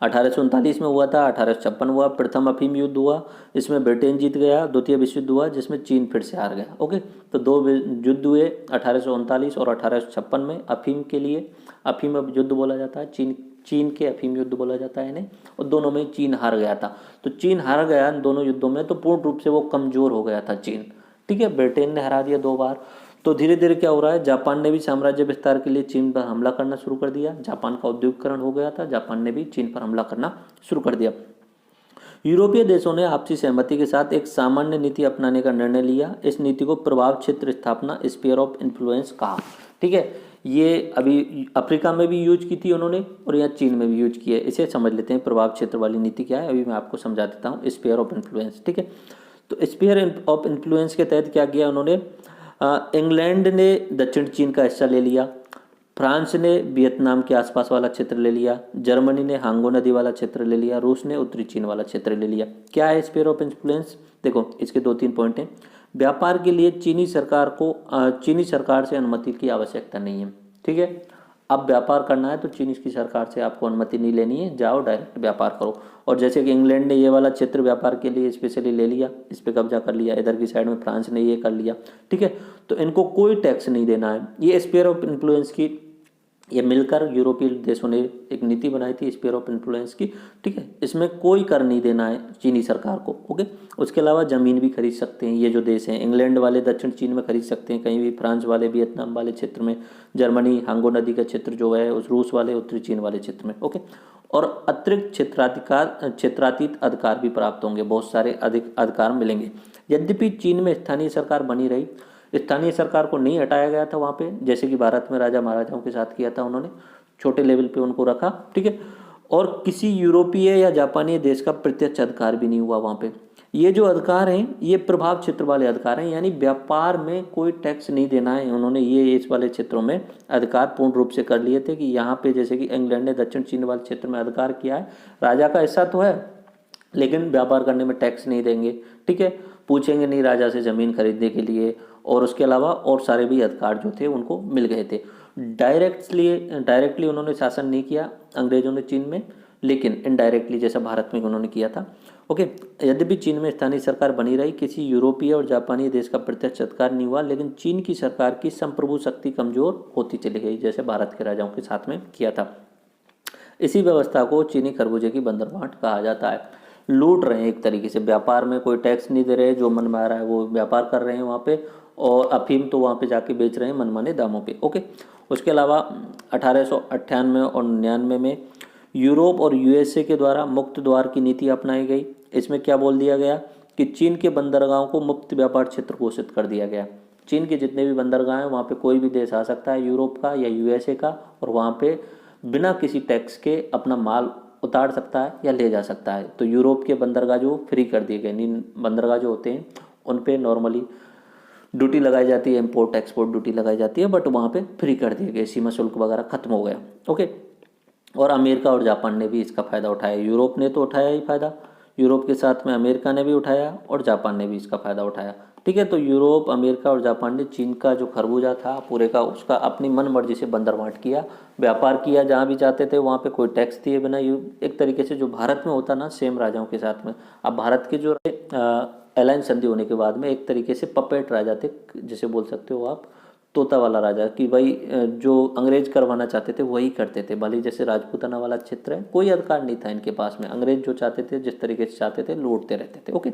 A: 1839 में हुआ था, 1856 हुआ, प्रथम अफीम युद्ध हुआ, इसमें ब्रिटेन जीत गया। द्वितीय विश्व युद्ध हुआ जिसमें चीन फिर से हार गया। ओके, तो 2 युद्ध हुए 1839 और 1856 में अफीम के लिए। अफीम युद्ध बोला जाता है, चीन के अफीम युद्ध बोला जाता है इन्हें, और दोनों में चीन हार गया था। तो चीन हार गया इन दोनों युद्धों में, तो पूर्ण रूप से वो कमजोर हो गया था चीन, ठीक है। ब्रिटेन ने हरा दिया 2 बार। तो धीरे धीरे क्या हो रहा है, जापान ने भी साम्राज्य विस्तार के लिए चीन पर हमला करना शुरू कर दिया। जापान का औद्योगिकरण हो गया था, जापान ने भी चीन पर हमला करना शुरू कर दिया। यूरोपीय देशों ने आपसी सहमति के साथ एक सामान्य नीति अपनाने का निर्णय लिया। इस नीति को प्रभाव क्षेत्र स्थापना, स्फीयर ऑफ इन्फ्लुएंस कहा, ठीक है। ये अभी अफ्रीका में भी यूज की थी उन्होंने और यहाँ चीन में भी यूज की है। इसे समझ लेते हैं प्रभाव क्षेत्र वाली नीति क्या है, अभी मैं आपको समझा देता हूँ। स्फीयर ऑफ इन्फ्लुएंस, ठीक है। तो स्फीयर ऑफ इन्फ्लुएंस के तहत क्या किया उन्होंने, इंग्लैंड ने दक्षिण चीन का हिस्सा ले लिया, फ्रांस ने वियतनाम के आसपास वाला क्षेत्र ले लिया, जर्मनी ने हांगो नदी वाला क्षेत्र ले लिया, रूस ने उत्तरी चीन वाला क्षेत्र ले लिया। क्या है स्फीयर ऑफ इन्फ्लुएंस, देखो इसके 2-3 पॉइंट हैं। व्यापार के लिए चीनी सरकार से अनुमति की आवश्यकता नहीं है, ठीक है। अब व्यापार करना है तो चीनी की सरकार से आपको अनुमति नहीं लेनी है, जाओ डायरेक्ट व्यापार करो। और जैसे कि इंग्लैंड ने ये वाला क्षेत्र व्यापार के लिए स्पेशली ले लिया, इस पर कब्जा कर लिया, इधर की साइड में फ्रांस ने ये कर लिया, ठीक है। तो इनको कोई टैक्स नहीं देना है। ये स्फीयर ऑफ इन्फ्लुएंस की, ये मिलकर यूरोपीय देशों ने एक नीति बनाई थी स्फीयर ऑफ इन्फ्लुएंस की, ठीक है। इसमें कोई कर नहीं देना है चीनी सरकार को, ओके। उसके अलावा ज़मीन भी खरीद सकते हैं ये जो देश हैं, इंग्लैंड वाले दक्षिण चीन में खरीद सकते हैं कहीं भी, फ्रांस वाले वियतनाम वाले क्षेत्र में, जर्मनी हांगो नदी का क्षेत्र जो है उस, रूस वाले उत्तरी चीन वाले क्षेत्र में, ओके। और अतिरिक्त क्षेत्रातीत अधिकार भी प्राप्त होंगे, बहुत सारे अधिक अधिकार मिलेंगे। यद्यपि चीन में स्थानीय सरकार बनी रही, स्थानीय सरकार को नहीं हटाया गया था वहाँ पे, जैसे कि भारत में राजा महाराजाओं के साथ किया था उन्होंने, छोटे लेवल पे उनको रखा, ठीक है। और किसी यूरोपीय या जापानी देश का प्रत्यक्ष अधिकार भी नहीं हुआ वहाँ पे। ये जो अधिकार हैं ये प्रभाव क्षेत्र वाले अधिकार हैं, यानी व्यापार में कोई टैक्स नहीं देना है। उन्होंने ये इस वाले क्षेत्रों में अधिकार पूर्ण रूप से कर लिए थे कि यहाँ पे जैसे कि इंग्लैंड ने दक्षिण चीन वाले क्षेत्र में अधिकार किया है, राजा का हिस्सा तो है लेकिन व्यापार करने में टैक्स नहीं देंगे, ठीक है, पूछेंगे नहीं राजा से ज़मीन खरीदने के लिए, और उसके अलावा और सारे भी अधिकार जो थे उनको मिल गए थे। डायरेक्टली उन्होंने शासन नहीं किया अंग्रेजों ने चीन में, लेकिन इनडायरेक्टली जैसा भारत में उन्होंने किया था, ओके। यद्यपि चीन में स्थानीय सरकार बनी रही, किसी यूरोपीय और जापानी देश का प्रत्यक्ष अधिकार नहीं हुआ, लेकिन चीन की सरकार की संप्रभु शक्ति कमजोर होती चली गई, जैसे भारत के राजाओं के साथ में किया था। इसी व्यवस्था को चीनी खरबूजे की बंदरगांठ कहा जाता है। लूट रहे हैं एक तरीके से, व्यापार में कोई टैक्स नहीं दे रहे, जो मन में आ रहा है वो व्यापार कर रहे हैं वहाँ पे, और अफीम तो वहाँ पे जाके बेच रहे हैं मनमाने दामों पे, ओके। उसके अलावा 1898 और 99 में यूरोप और यूएसए के द्वारा मुक्त द्वार की नीति अपनाई गई। इसमें क्या बोल दिया गया कि चीन के बंदरगाहों को मुक्त व्यापार क्षेत्र घोषित कर दिया गया। चीन के जितने भी बंदरगाह हैं वहाँ पे कोई भी देश आ सकता है, यूरोप का या यूएसए का, और वहाँ पे बिना किसी टैक्स के अपना माल उतार सकता है या ले जा सकता है। तो यूरोप के बंदरगाह जो फ्री कर दिए गए, बंदरगाह जो होते हैं उन पे नॉर्मली ड्यूटी लगाई जाती है, इंपोर्ट एक्सपोर्ट ड्यूटी लगाई जाती है, बट वहाँ पे फ्री कर दिए गए, सीमा शुल्क वगैरह खत्म हो गया, ओके। और अमेरिका और जापान ने भी इसका फ़ायदा उठाया। यूरोप ने तो उठाया ही फ़ायदा, यूरोप के साथ में अमेरिका ने भी उठाया और जापान ने भी इसका फ़ायदा उठाया, ठीक है। तो यूरोप, अमेरिका और जापान ने चीन का जो खरबूजा था पूरे का, उसका अपनी मन मर्जी से बंदरबांट किया, व्यापार किया, जहाँ भी चाहते थे वहाँ पे कोई टैक्स दिए बिना। एक तरीके से जो भारत में होता ना, सेम राजाओं के साथ में। अब भारत के जो अलायंस संधि होने के बाद में एक तरीके से पपेट राजा थे, जिसे बोल सकते हो आप तोता वाला राजा, कि भाई जो अंग्रेज करवाना चाहते थे वही करते थे। भले जैसे राजपूताना वाला क्षेत्र है, कोई अधिकार नहीं था इनके पास में, अंग्रेज जो चाहते थे जिस तरीके से चाहते थे लूटते रहते थे, ओके।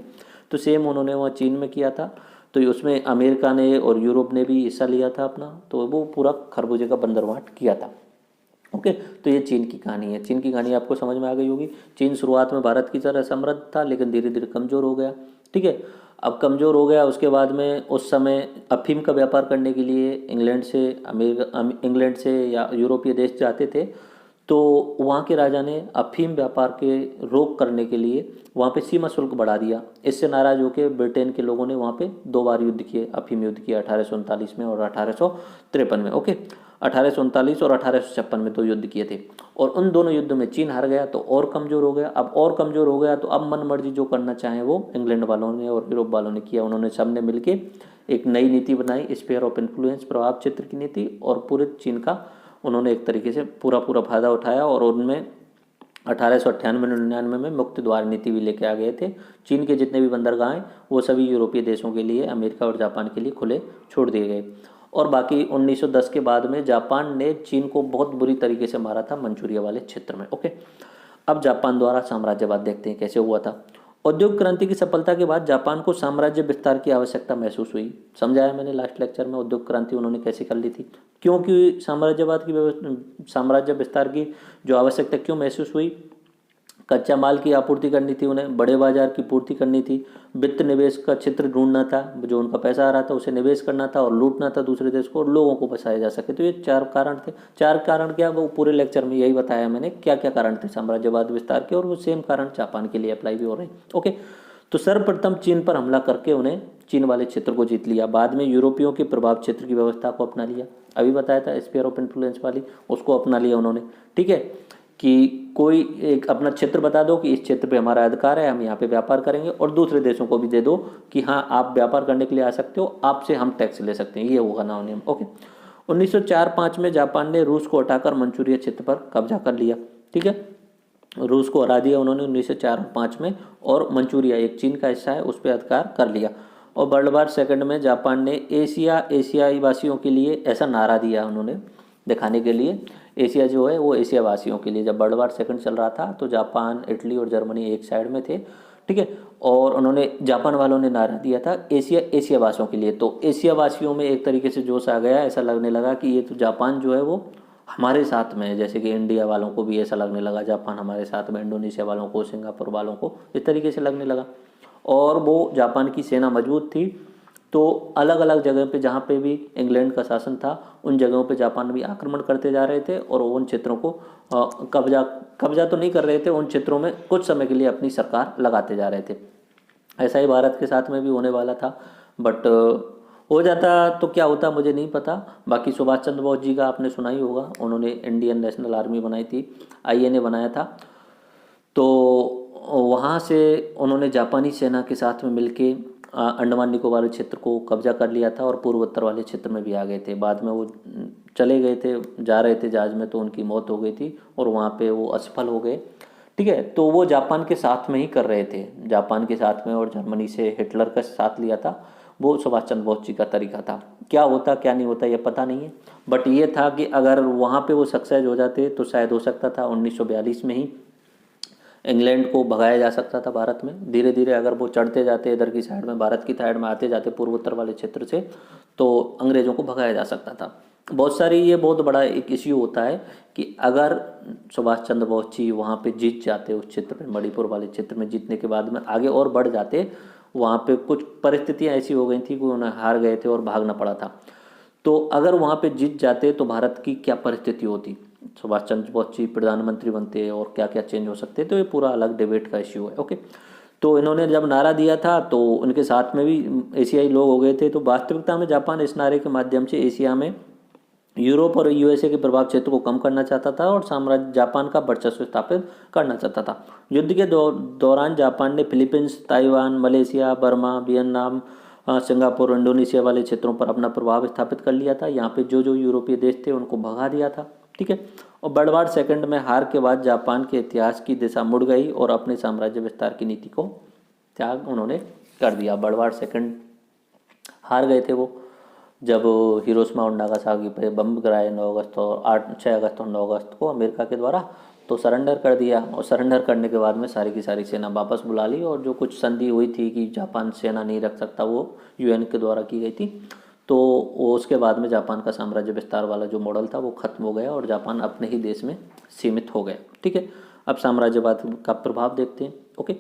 A: तो सेम उन्होंने वहाँ चीन में किया था, तो उसमें अमेरिका ने और यूरोप ने भी हिस्सा लिया था अपना, तो वो पूरा खरबूजे का बंदरबांट किया था, ओके। तो ये चीन की कहानी है। चीन की कहानी आपको समझ में आ गई होगी। चीन शुरुआत में भारत की तरह समृद्ध था, लेकिन धीरे धीरे कमज़ोर हो गया। ठीक है। अब कमज़ोर हो गया, उसके बाद में उस समय अफीम का व्यापार करने के लिए इंग्लैंड से या यूरोपीय देश जाते थे। तो वहाँ के राजा ने अफीम व्यापार के रोक करने के लिए वहाँ पे सीमा शुल्क बढ़ा दिया। इससे नाराज होकर ब्रिटेन के लोगों ने वहाँ पे 2 बार युद्ध किए, अफीम युद्ध किया 1839 में और 1853 में। ओके, 1839 और 1856 में 2 युद्ध किए थे, और उन दोनों युद्धों में चीन हार गया तो और कमज़ोर हो गया। अब और कमज़ोर हो गया तो अब मन मर्जी जो करना चाहें वो इंग्लैंड वालों ने और यूरोप वालों ने किया। उन्होंने सबने मिलके एक नई नीति बनाई, स्फीयर ऑफ इन्फ्लुएंस, प्रभाव क्षेत्र की नीति, और पूरे चीन का उन्होंने एक तरीके से पूरा फायदा उठाया। और उनमें 1898-99 में मुक्त द्वार नीति भी लेके आ गए थे। चीन के जितने भी बंदरगाह हैं वो सभी यूरोपीय देशों के लिए, अमेरिका और जापान के लिए खुले छोड़ दिए गए। और बाकी 1910 के बाद में जापान ने चीन को बहुत बुरी तरीके से मारा था मंचूरिया वाले क्षेत्र में। ओके, अब जापान द्वारा साम्राज्यवाद देखते हैं कैसे हुआ था। औद्योगिक क्रांति की सफलता के बाद जापान को साम्राज्य विस्तार की आवश्यकता महसूस हुई। समझाया मैंने लास्ट लेक्चर में औद्योगिक क्रांति उन्होंने कैसे कर ली थी, क्योंकि साम्राज्य विस्तार की जो आवश्यकता क्यों महसूस हुई। कच्चा माल की आपूर्ति करनी थी उन्हें, बड़े बाजार की पूर्ति करनी थी, वित्त निवेश का क्षेत्र ढूंढना था, जो उनका पैसा आ रहा था उसे निवेश करना था, और लूटना था दूसरे देश को, और लोगों को बचाया जा सके। तो ये 4 कारण थे। 4 कारण क्या, वो पूरे लेक्चर में यही बताया मैंने क्या क्या कारण थे साम्राज्यवाद विस्तार के, और वो सेम कारण जापान के लिए अप्लाई भी हो रहे हैं। ओके, तो सर्वप्रथम चीन पर हमला करके उन्हें चीन वाले क्षेत्र को जीत लिया। बाद में यूरोपियों के प्रभाव क्षेत्र की व्यवस्था को अपना लिया, अभी बताया था स्फीयर ऑफ इन्फ्लुएंस वाली, उसको अपना लिया उन्होंने। ठीक है, कि कोई एक अपना क्षेत्र बता दो कि इस क्षेत्र पे हमारा अधिकार है, हम यहाँ पे व्यापार करेंगे, और दूसरे देशों को भी दे दो कि हाँ आप व्यापार करने के लिए आ सकते हो, आपसे हम टैक्स ले सकते हैं, ये होगा ना नियम। ओके, 1904-05 में जापान ने रूस को हटाकर मंचूरिया क्षेत्र पर कब्जा कर लिया। ठीक है, रूस को हरा दिया उन्होंने 1904-05 में, और मंचूरिया एक चीन का हिस्सा है उस पर अधिकार कर लिया। और वर्ल्ड वार सेकंड में जापान ने एशियाई वासियों के लिए ऐसा नारा दिया उन्होंने, दिखाने के लिए एशिया जो है वो एशिया वासियों के लिए। जब वर्ल्ड वार सेकंड चल रहा था तो जापान, इटली और जर्मनी एक साइड में थे। ठीक है, और उन्होंने, जापान वालों ने नारा दिया था एशिया वासियों के लिए। तो एशिया वासियों में एक तरीके से जोश आ गया, ऐसा लगने लगा कि ये तो जापान जो है वो हमारे साथ में है। जैसे कि इंडिया वालों को भी ऐसा लगने लगा जापान हमारे साथ में, इंडोनेशिया वालों को, सिंगापुर वालों को इस तरीके से लगने लगा। और वो जापान की सेना मजबूत थी, तो अलग अलग जगह पे जहाँ पे भी इंग्लैंड का शासन था उन जगहों पे जापान भी आक्रमण करते जा रहे थे, और उन क्षेत्रों को कब्जा तो नहीं कर रहे थे, उन क्षेत्रों में कुछ समय के लिए अपनी सरकार लगाते जा रहे थे। ऐसा ही भारत के साथ में भी होने वाला था, बट हो जाता तो क्या होता मुझे नहीं पता। बाकी सुभाष चंद्र बोस जी का आपने सुना ही होगा, उन्होंने इंडियन नेशनल आर्मी बनाई थी, INA बनाया था। तो वहाँ से उन्होंने जापानी सेना के साथ में मिलके अंडमान निकोबार क्षेत्र को कब्जा कर लिया था, और पूर्वोत्तर वाले क्षेत्र में भी आ गए थे। बाद में वो चले गए थे, जा रहे थे जहाज में तो उनकी मौत हो गई थी, और वहाँ पे वो असफल हो गए। ठीक है, तो वो जापान के साथ में ही कर रहे थे, जापान के साथ में, और जर्मनी से हिटलर का साथ लिया था। वो सुभाष चंद्र बोस जी का तरीका था। क्या होता क्या नहीं होता ये पता नहीं है, बट ये था कि अगर वहाँ पे वो सक्सेस हो जाते तो शायद हो सकता था 1942 में ही इंग्लैंड को भगाया जा सकता था भारत में। धीरे धीरे अगर वो चढ़ते जाते इधर की साइड में, भारत की साइड में आते जाते पूर्वोत्तर वाले क्षेत्र से, तो अंग्रेज़ों को भगाया जा सकता था। बहुत सारी, ये बहुत बड़ा एक इश्यू होता है कि अगर सुभाष चंद्र बोस जी वहाँ पे जीत जाते उस क्षेत्र में, मणिपुर वाले क्षेत्र में जीतने के बाद में आगे और बढ़ जाते, वहाँ पे कुछ परिस्थितियाँ ऐसी हो गई थी कि उन्हें हार गए थे और भागना पड़ा था। तो अगर वहाँ पे जीत जाते तो भारत की क्या परिस्थिति होती, सुभाष चंद्र बोस जी प्रधानमंत्री बनते और क्या क्या चेंज हो सकते, तो ये पूरा अलग डिबेट का इश्यू है। ओके, तो इन्होंने जब नारा दिया था तो उनके साथ में भी एशियाई लोग हो गए थे। तो वास्तविकता में जापान इस नारे के माध्यम से एशिया में यूरोप और USA के प्रभाव क्षेत्र को कम करना चाहता था और साम्राज्य जापान का वर्चस्व स्थापित करना चाहता था। युद्ध के दौरान जापान ने Philippines, Taiwan, Malaysia, Burma, Vietnam, Singapore, Indonesia वाले क्षेत्रों पर अपना प्रभाव स्थापित कर लिया था। यहाँ पे जो जो यूरोपीय देश थे उनको भगा दिया था। ठीक है, और वर्ल्ड वार सेकंड में हार के बाद जापान के इतिहास की दिशा मुड़ गई और अपने साम्राज्य विस्तार की नीति को त्याग उन्होंने कर दिया। वर्ल्ड वार सेकंड हार गए थे वो, जब हिरोशिमा और नागासाकी पे बम गिराए 6 अगस्त और 9 अगस्त को अमेरिका के द्वारा, तो सरेंडर कर दिया। और सरेंडर करने के बाद में सारी की सारी सेना वापस बुला ली, और जो कुछ संधि हुई थी कि जापान सेना नहीं रख सकता वो UN के द्वारा की गई थी। तो वो उसके बाद में जापान का साम्राज्य विस्तार वाला जो मॉडल था वो खत्म हो गया और जापान अपने ही देश में सीमित हो गया। ठीक है, अब साम्राज्यवाद का प्रभाव देखते हैं। ओके,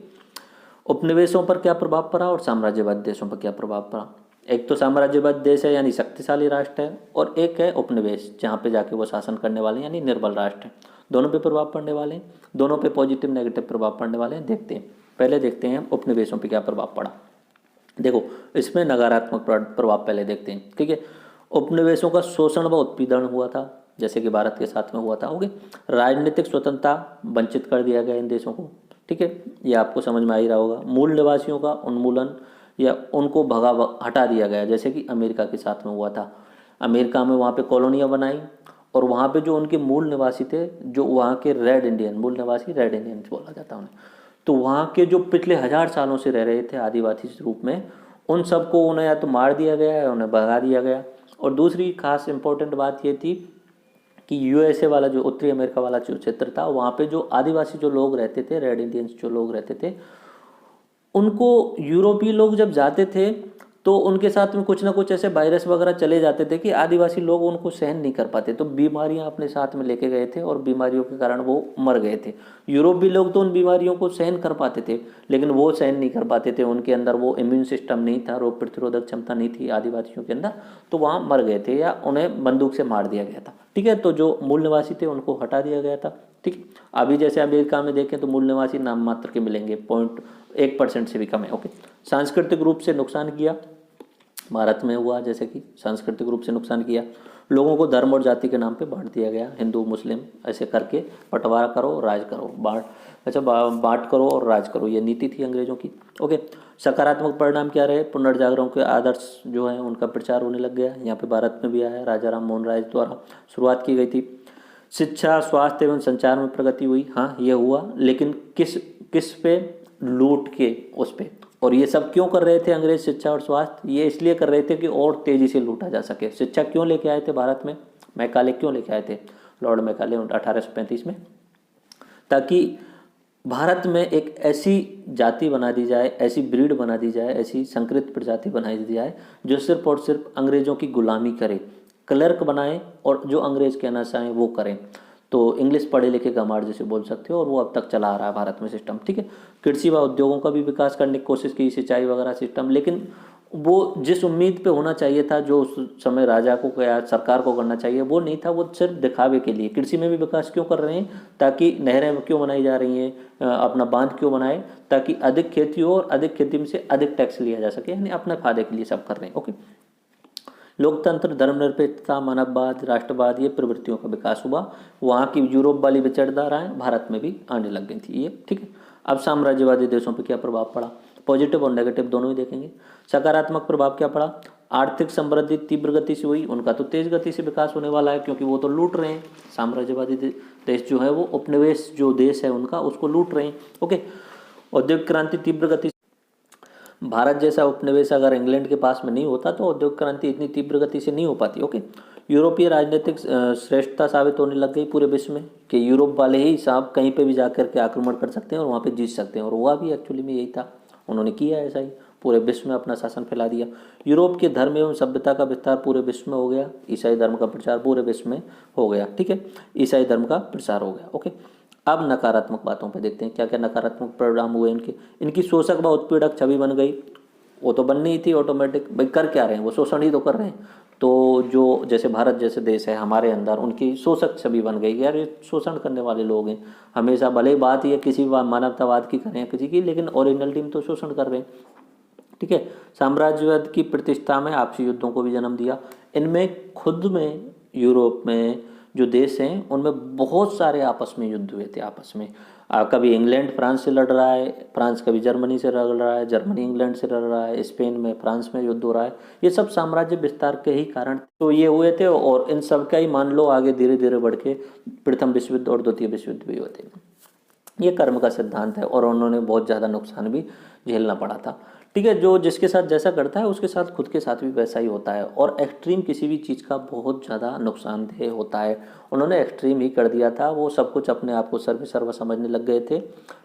A: उपनिवेशों पर क्या प्रभाव पड़ा और साम्राज्यवादी देशों पर क्या प्रभाव पड़ा। एक तो साम्राज्यवादी देश है यानी शक्तिशाली राष्ट्र है, और एक है उपनिवेश जहाँ पे जाके वो शासन करने वाले हैं यानी निर्बल राष्ट्र है। दोनों पे प्रभाव पड़ने वाले हैं, दोनों पे पॉजिटिव नेगेटिव प्रभाव पड़ने वाले हैं। देखते हैं, पहले देखते हैं उपनिवेशों पे क्या प्रभाव पड़ा। देखो, इसमें नकारात्मक प्रभाव पहले देखते हैं, ठीक है। उपनिवेशों का शोषण व उत्पीड़न हुआ था, जैसे कि भारत के साथ में हुआ था। ओके, राजनीतिक स्वतंत्रता वंचित कर दिया गया इन देशों को, ठीक है, ये आपको समझ में आ ही रहा होगा। मूल निवासियों का उन्मूलन या उनको हटा दिया गया, जैसे कि अमेरिका के साथ में हुआ था। अमेरिका में वहाँ पे कॉलोनियाँ बनाई, और वहाँ पे जो उनके मूल निवासी थे, जो वहाँ के रेड इंडियन, मूल निवासी रेड इंडियंस बोला जाता है उन्हें, तो वहाँ के जो पिछले 1000 सालों से रह रहे थे आदिवासी रूप में, उन सबको उन्हें या तो मार दिया गया या उन्हें भगा दिया गया। और दूसरी खास इंपॉर्टेंट बात ये थी कि यूएसए वाला जो उत्तरी अमेरिका वाला जो क्षेत्र था, वहाँ पे जो आदिवासी जो लोग रहते थे, रेड इंडियंस जो लोग रहते थे, उनको यूरोपीय लोग जब जाते थे तो उनके साथ में कुछ ना कुछ ऐसे वायरस वगैरह चले जाते थे कि आदिवासी लोग उनको सहन नहीं कर पाते, तो बीमारियां अपने साथ में लेके गए थे और बीमारियों के कारण वो मर गए थे। यूरोपीय लोग तो उन बीमारियों को सहन कर पाते थे, लेकिन वो सहन नहीं कर पाते थे, उनके अंदर वो इम्यून सिस्टम नहीं था, रोग प्रतिरोधक क्षमता नहीं थी आदिवासियों के अंदर, तो वहाँ मर गए थे या उन्हें बंदूक से मार दिया गया था, ठीक है। तो जो मूल निवासी थे उनको हटा दिया गया था, ठीक। अभी जैसे अमेरिका में देखें तो मूल निवासी नाम मात्र के मिलेंगे, 0.1% से भी कम है। ओके, सांस्कृतिक रूप से नुकसान किया, भारत में हुआ जैसे कि सांस्कृतिक रूप से नुकसान किया। लोगों को धर्म और जाति के नाम पे बांट दिया गया, हिंदू मुस्लिम ऐसे करके बंटवारा करो राज करो, बांट करो और राज करो, ये नीति थी अंग्रेजों की। ओके, सकारात्मक परिणाम क्या रहे, पुनर्जागरण के आदर्श जो है उनका प्रचार होने लग गया, यहाँ पे भारत में भी आया, राजा राम मोहन राय द्वारा शुरुआत की गई थी। शिक्षा, स्वास्थ्य एवं संचार में प्रगति हुई, हाँ ये हुआ, लेकिन किस किस पे, लूट के उस पे। और ये सब क्यों कर रहे थे अंग्रेज, शिक्षा और स्वास्थ्य, ये इसलिए कर रहे थे कि और तेजी से लूटा जा सके। शिक्षा क्यों लेके आए थे भारत में, मैकाले क्यों लेके आए थे, लॉर्ड मैकाले 1835 में, ताकि भारत में एक ऐसी जाति बना दी जाए, ऐसी ब्रीड बना दी जाए, ऐसी संकरित प्रजाति बना दी जाए जो सिर्फ और सिर्फ अंग्रेजों की गुलामी करे, क्लर्क बनाए और जो अंग्रेज कहना चाहें वो करें। तो इंग्लिश पढ़े लिखे गंवार जिसे बोल सकते हो, और वो अब तक चला आ रहा है भारत में सिस्टम, ठीक है। कृषि व उद्योगों का भी विकास करने की कोशिश की, सिंचाई वगैरह सिस्टम, लेकिन वो जिस उम्मीद पे होना चाहिए था, जो उस समय राजा को या सरकार को करना चाहिए, वो नहीं था। वो सिर्फ दिखावे के लिए। कृषि में भी विकास क्यों कर रहे हैं, ताकि नहरें क्यों बनाई जा रही हैं, अपना बांध क्यों बनाए, ताकि अधिक खेती हो और अधिक खेती में से अधिक टैक्स लिया जा सके, यानी अपने फायदे के लिए सब कर रहे हैं। ओके, लोकतंत्र, धर्मनिरपेक्षता, मानववाद, राष्ट्रवाद, ये प्रवृत्तियों का विकास हुआ। वहाँ की यूरोप वाली विचारधाराएं भारत में भी आने लग गई थी ये, ठीक है। अब साम्राज्यवादी देशों पर क्या प्रभाव पड़ा, पॉजिटिव और नेगेटिव दोनों ही देखेंगे। सकारात्मक प्रभाव क्या पड़ा, आर्थिक समृद्धि तीव्र गति से हुई, उनका तो तेज गति से विकास होने वाला है क्योंकि वो तो लूट रहे हैं। साम्राज्यवादी देश जो है वो उपनिवेश जो देश है उनका, उसको लूट रहे हैं। ओके, औद्योगिक क्रांति तीव्र गति, भारत जैसा उपनिवेश अगर इंग्लैंड के पास में नहीं होता तो औद्योगिक क्रांति इतनी तीव्र गति से नहीं हो पाती। ओके, यूरोपीय राजनीतिक श्रेष्ठता साबित होने लग गई पूरे विश्व में, कि यूरोप वाले ही साहब कहीं पे भी जाकर के आक्रमण कर सकते हैं और वहाँ पे जीत सकते हैं, और हुआ भी एक्चुअली में यही था, उन्होंने किया ऐसा ही, पूरे विश्व में अपना शासन फैला दिया। यूरोप के धर्म एवं सभ्यता का विस्तार पूरे विश्व में हो गया, ईसाई धर्म का प्रचार पूरे विश्व में हो गया, ठीक है, ईसाई धर्म का प्रसार हो गया। ओके, अब नकारात्मक बातों पे देखते हैं क्या क्या नकारात्मक परिणाम हुए इनके। इनकी शोषक व उत्पीड़क छवि बन गई, वो तो बननी ही थी ऑटोमेटिक, भाई कर क्या रहे हैं, वो शोषण ही तो कर रहे हैं। तो जो जैसे भारत जैसे देश है हमारे अंदर, उनकी शोषक छवि बन गई, यार ये शोषण करने वाले लोग हैं हमेशा, भले ही बात ये किसी मानवतावाद की करें किसी की, लेकिन ओरिजिनलिटी में तो शोषण कर रहे हैं, ठीक है। साम्राज्यवाद की प्रतिष्ठा में आपसी युद्धों को भी जन्म दिया। इनमें खुद में यूरोप में जो देश हैं उनमें बहुत सारे आपस में युद्ध हुए थे आपस में। कभी इंग्लैंड फ्रांस से लड़ रहा है, फ्रांस कभी जर्मनी से लड़ रहा है, जर्मनी इंग्लैंड से लड़ रहा है, स्पेन में फ्रांस में युद्ध हो रहा है। ये सब साम्राज्य विस्तार के ही कारण तो ये हुए थे, और इन सब का ही मान लो आगे धीरे धीरे बढ़ के प्रथम विश्व युद्ध और द्वितीय विश्व युद्ध भी हुए थे। ये कर्म का सिद्धांत है, और उन्होंने बहुत ज़्यादा नुकसान भी झेलना पड़ा था, ठीक है। जो जिसके साथ जैसा करता है उसके साथ खुद के साथ भी वैसा ही होता है, और एक्सट्रीम किसी भी चीज़ का बहुत ज़्यादा नुकसानदेह होता है। उन्होंने एक्सट्रीम ही कर दिया था, वो सब कुछ अपने आप को सर्व समझने लग गए थे,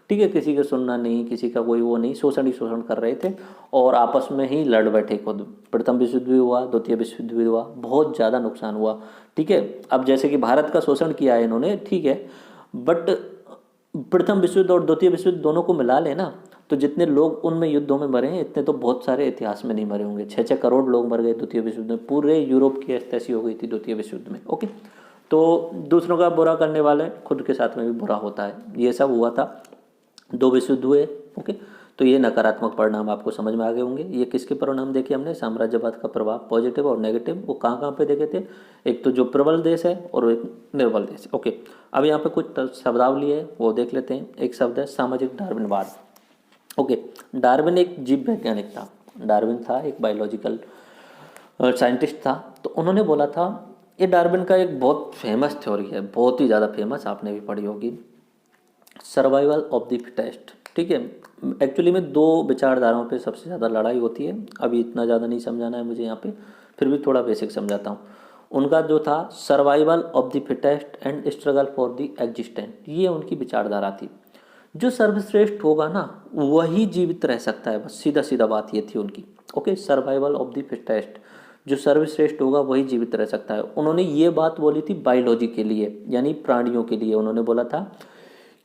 A: ठीक है। किसी का सुनना नहीं, किसी का कोई वो नहीं, शोषण ही शोषण कर रहे थे, और आपस में ही लड़ बैठे खुद। प्रथम विश्व युद्ध भी हुआ, द्वितीय विश्व युद्ध भी हुआ, बहुत ज़्यादा नुकसान हुआ, ठीक है। अब जैसे कि भारत का शोषण किया है इन्होंने, ठीक है, बट प्रथम विश्व युद्ध और द्वितीय विश्व युद्ध दोनों को मिला लेना तो जितने लोग उनमें युद्धों में मरे हैं इतने तो बहुत सारे इतिहास में नहीं मरे होंगे। 6-6 करोड़ लोग मर गए द्वितीय विश्व युद्ध में, पूरे यूरोप की ऐसी हो गई थी द्वितीय विश्व युद्ध में। ओके, तो दूसरों का बुरा करने वाले खुद के साथ में भी बुरा होता है, ये सब हुआ था। 2 विश्व युद्ध हुए। ओके, तो ये नकारात्मक परिणाम आपको समझ में आ गए होंगे। ये किसके परिणाम देखे हमने, साम्राज्यवाद का प्रभाव, पॉजिटिव और नेगेटिव, वो कहाँ कहाँ पे देखे थे, एक तो जो प्रबल देश है और एक निर्बल देश। ओके, अब यहाँ पे कुछ शब्दावली है वो देख लेते हैं। एक शब्द है सामाजिक डार्विनवाद। ओके, डार्विन एक जीव वैज्ञानिक था, डार्विन था एक बायोलॉजिकल साइंटिस्ट था। तो उन्होंने बोला था, ये डार्विन का एक बहुत फेमस थ्योरी है, बहुत ही ज़्यादा फेमस, आपने भी पढ़ी होगी, सर्वाइवल ऑफ द फिटेस्ट। ठीक है, एक्चुअली में 2 विचारधाराओं पे सबसे ज़्यादा लड़ाई होती है। अभी इतना ज़्यादा नहीं समझाना है मुझे यहाँ पे, फिर भी थोड़ा बेसिक समझाता हूँ। उनका जो था survival of the fittest and struggle for the existent, ये उनकी विचारधारा थी। जो सर्वश्रेष्ठ होगा ना वही जीवित रह सकता है, बस सीधा सीधा बात ये थी उनकी। Okay, survival of the fittest, जो सर्वश्रेष्ठ होगा वही जीवित रह सकता है। उन्होंने ये बात बोली थी बायोलॉजी के लिए, यानी प्राणियों के लिए। उन्होंने बोला था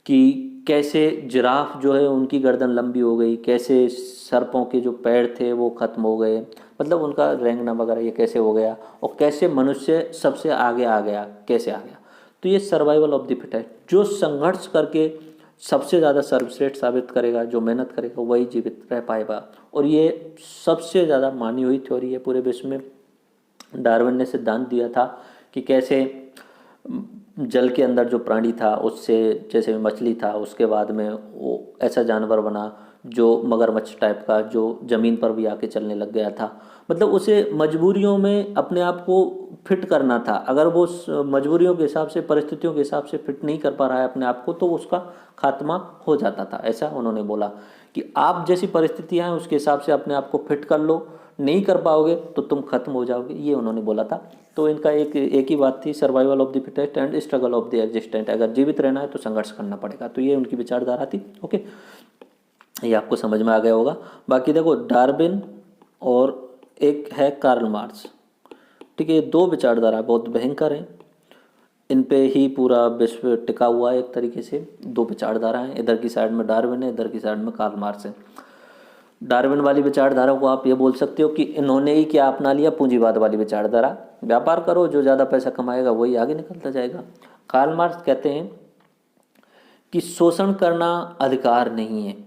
A: कि कैसे जिराफ जो है उनकी गर्दन लंबी हो गई, कैसे सर्पों के जो पैर थे वो खत्म हो गए, मतलब उनका रेंगना वगैरह ये कैसे हो गया, और कैसे मनुष्य सबसे आगे आ गया, कैसे आ गया। तो ये सर्वाइवल ऑफ द फिटेस्ट, जो संघर्ष करके सबसे ज़्यादा सर्वश्रेष्ठ साबित करेगा, जो मेहनत करेगा वही जीवित रह पाएगा। और ये सबसे ज़्यादा मानी हुई थ्योरी है पूरे विश्व में। डार्विन ने सिद्धांत दिया था कि कैसे जल के अंदर जो प्राणी था उससे, जैसे मछली था, उसके बाद में वो ऐसा जानवर बना जो मगरमच्छ टाइप का, जो ज़मीन पर भी आके चलने लग गया था। मतलब उसे मजबूरियों में अपने आप को फिट करना था। अगर वो मजबूरियों के हिसाब से, परिस्थितियों के हिसाब से फिट नहीं कर पा रहा है अपने आप को, तो उसका खात्मा हो जाता था। ऐसा उन्होंने बोला कि आप जैसी परिस्थितियाँ हैं उसके हिसाब से अपने आप को फिट कर लो, नहीं कर पाओगे तो तुम खत्म हो जाओगे, ये उन्होंने बोला था। तो इनका एक ही बात थी, survival of the fittest and struggle of the existent. अगर जीवित रहना है तो संघर्ष करना पड़ेगा। तो ये उनकी विचारधारा थी। ओके, ये आपको समझ में आ गया होगा। बाकी देखो, डार्विन और एक है कार्ल मार्क्स। ठीक है, ये 2 विचारधारा बहुत भयंकर हैं, इन पे ही पूरा विश्व टिका हुआ है एक तरीके से। 2 विचारधारा हैं, इधर की साइड में डार्विन है, इधर की साइड में कार्ल मार्क्स है। डार्विन वाली विचारधारा को आप ये बोल सकते हो कि इन्होंने ही क्या अपना लिया, पूंजीवाद वाली विचारधारा। व्यापार करो, जो ज़्यादा पैसा कमाएगा वही आगे निकलता जाएगा। कार्ल मार्क्स कहते हैं कि शोषण करना अधिकार नहीं है।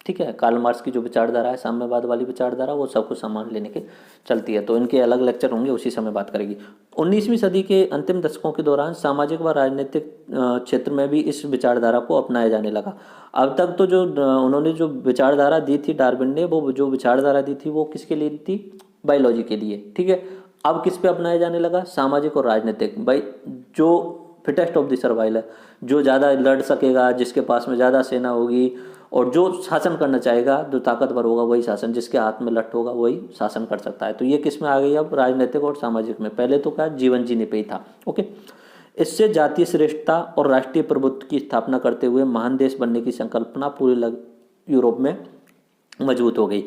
A: ठीक है, कार्ल मार्क्स की जो विचारधारा है, साम्यवाद वाली विचारधारा, वो सबको समान लेने के चलती है। तो इनके अलग लेक्चर होंगे, उसी समय बात करेगी। 19वीं सदी के अंतिम दशकों के दौरान सामाजिक व राजनीतिक क्षेत्र में भी इस विचारधारा को अपनाया जाने लगा। अब तक तो जो उन्होंने जो विचारधारा दी थी डार्विन ने, वो जो विचारधारा दी थी वो किसके लिए दी थी, बायोलॉजी के लिए। ठीक है, अब किस पे अपनाया जाने लगा, सामाजिक और राजनीतिक। भाई जो फिटेस्ट ऑफ द सर्वाइवल है, जो ज़्यादा लड़ सकेगा, जिसके पास में ज़्यादा सेना होगी, और जो शासन करना चाहेगा, जो ताकतवर होगा वही शासन, जिसके हाथ में लठ होगा वही शासन कर सकता है। तो ये किस में आ गई अब, राजनीतिक और सामाजिक में। पहले तो क्या जीवन जीने पे ही था। ओके, इससे जातीय श्रेष्ठता और राष्ट्रीय प्रभुत्व की स्थापना करते हुए महान देश बनने की संकल्पना पूरे यूरोप में मजबूत हो गई।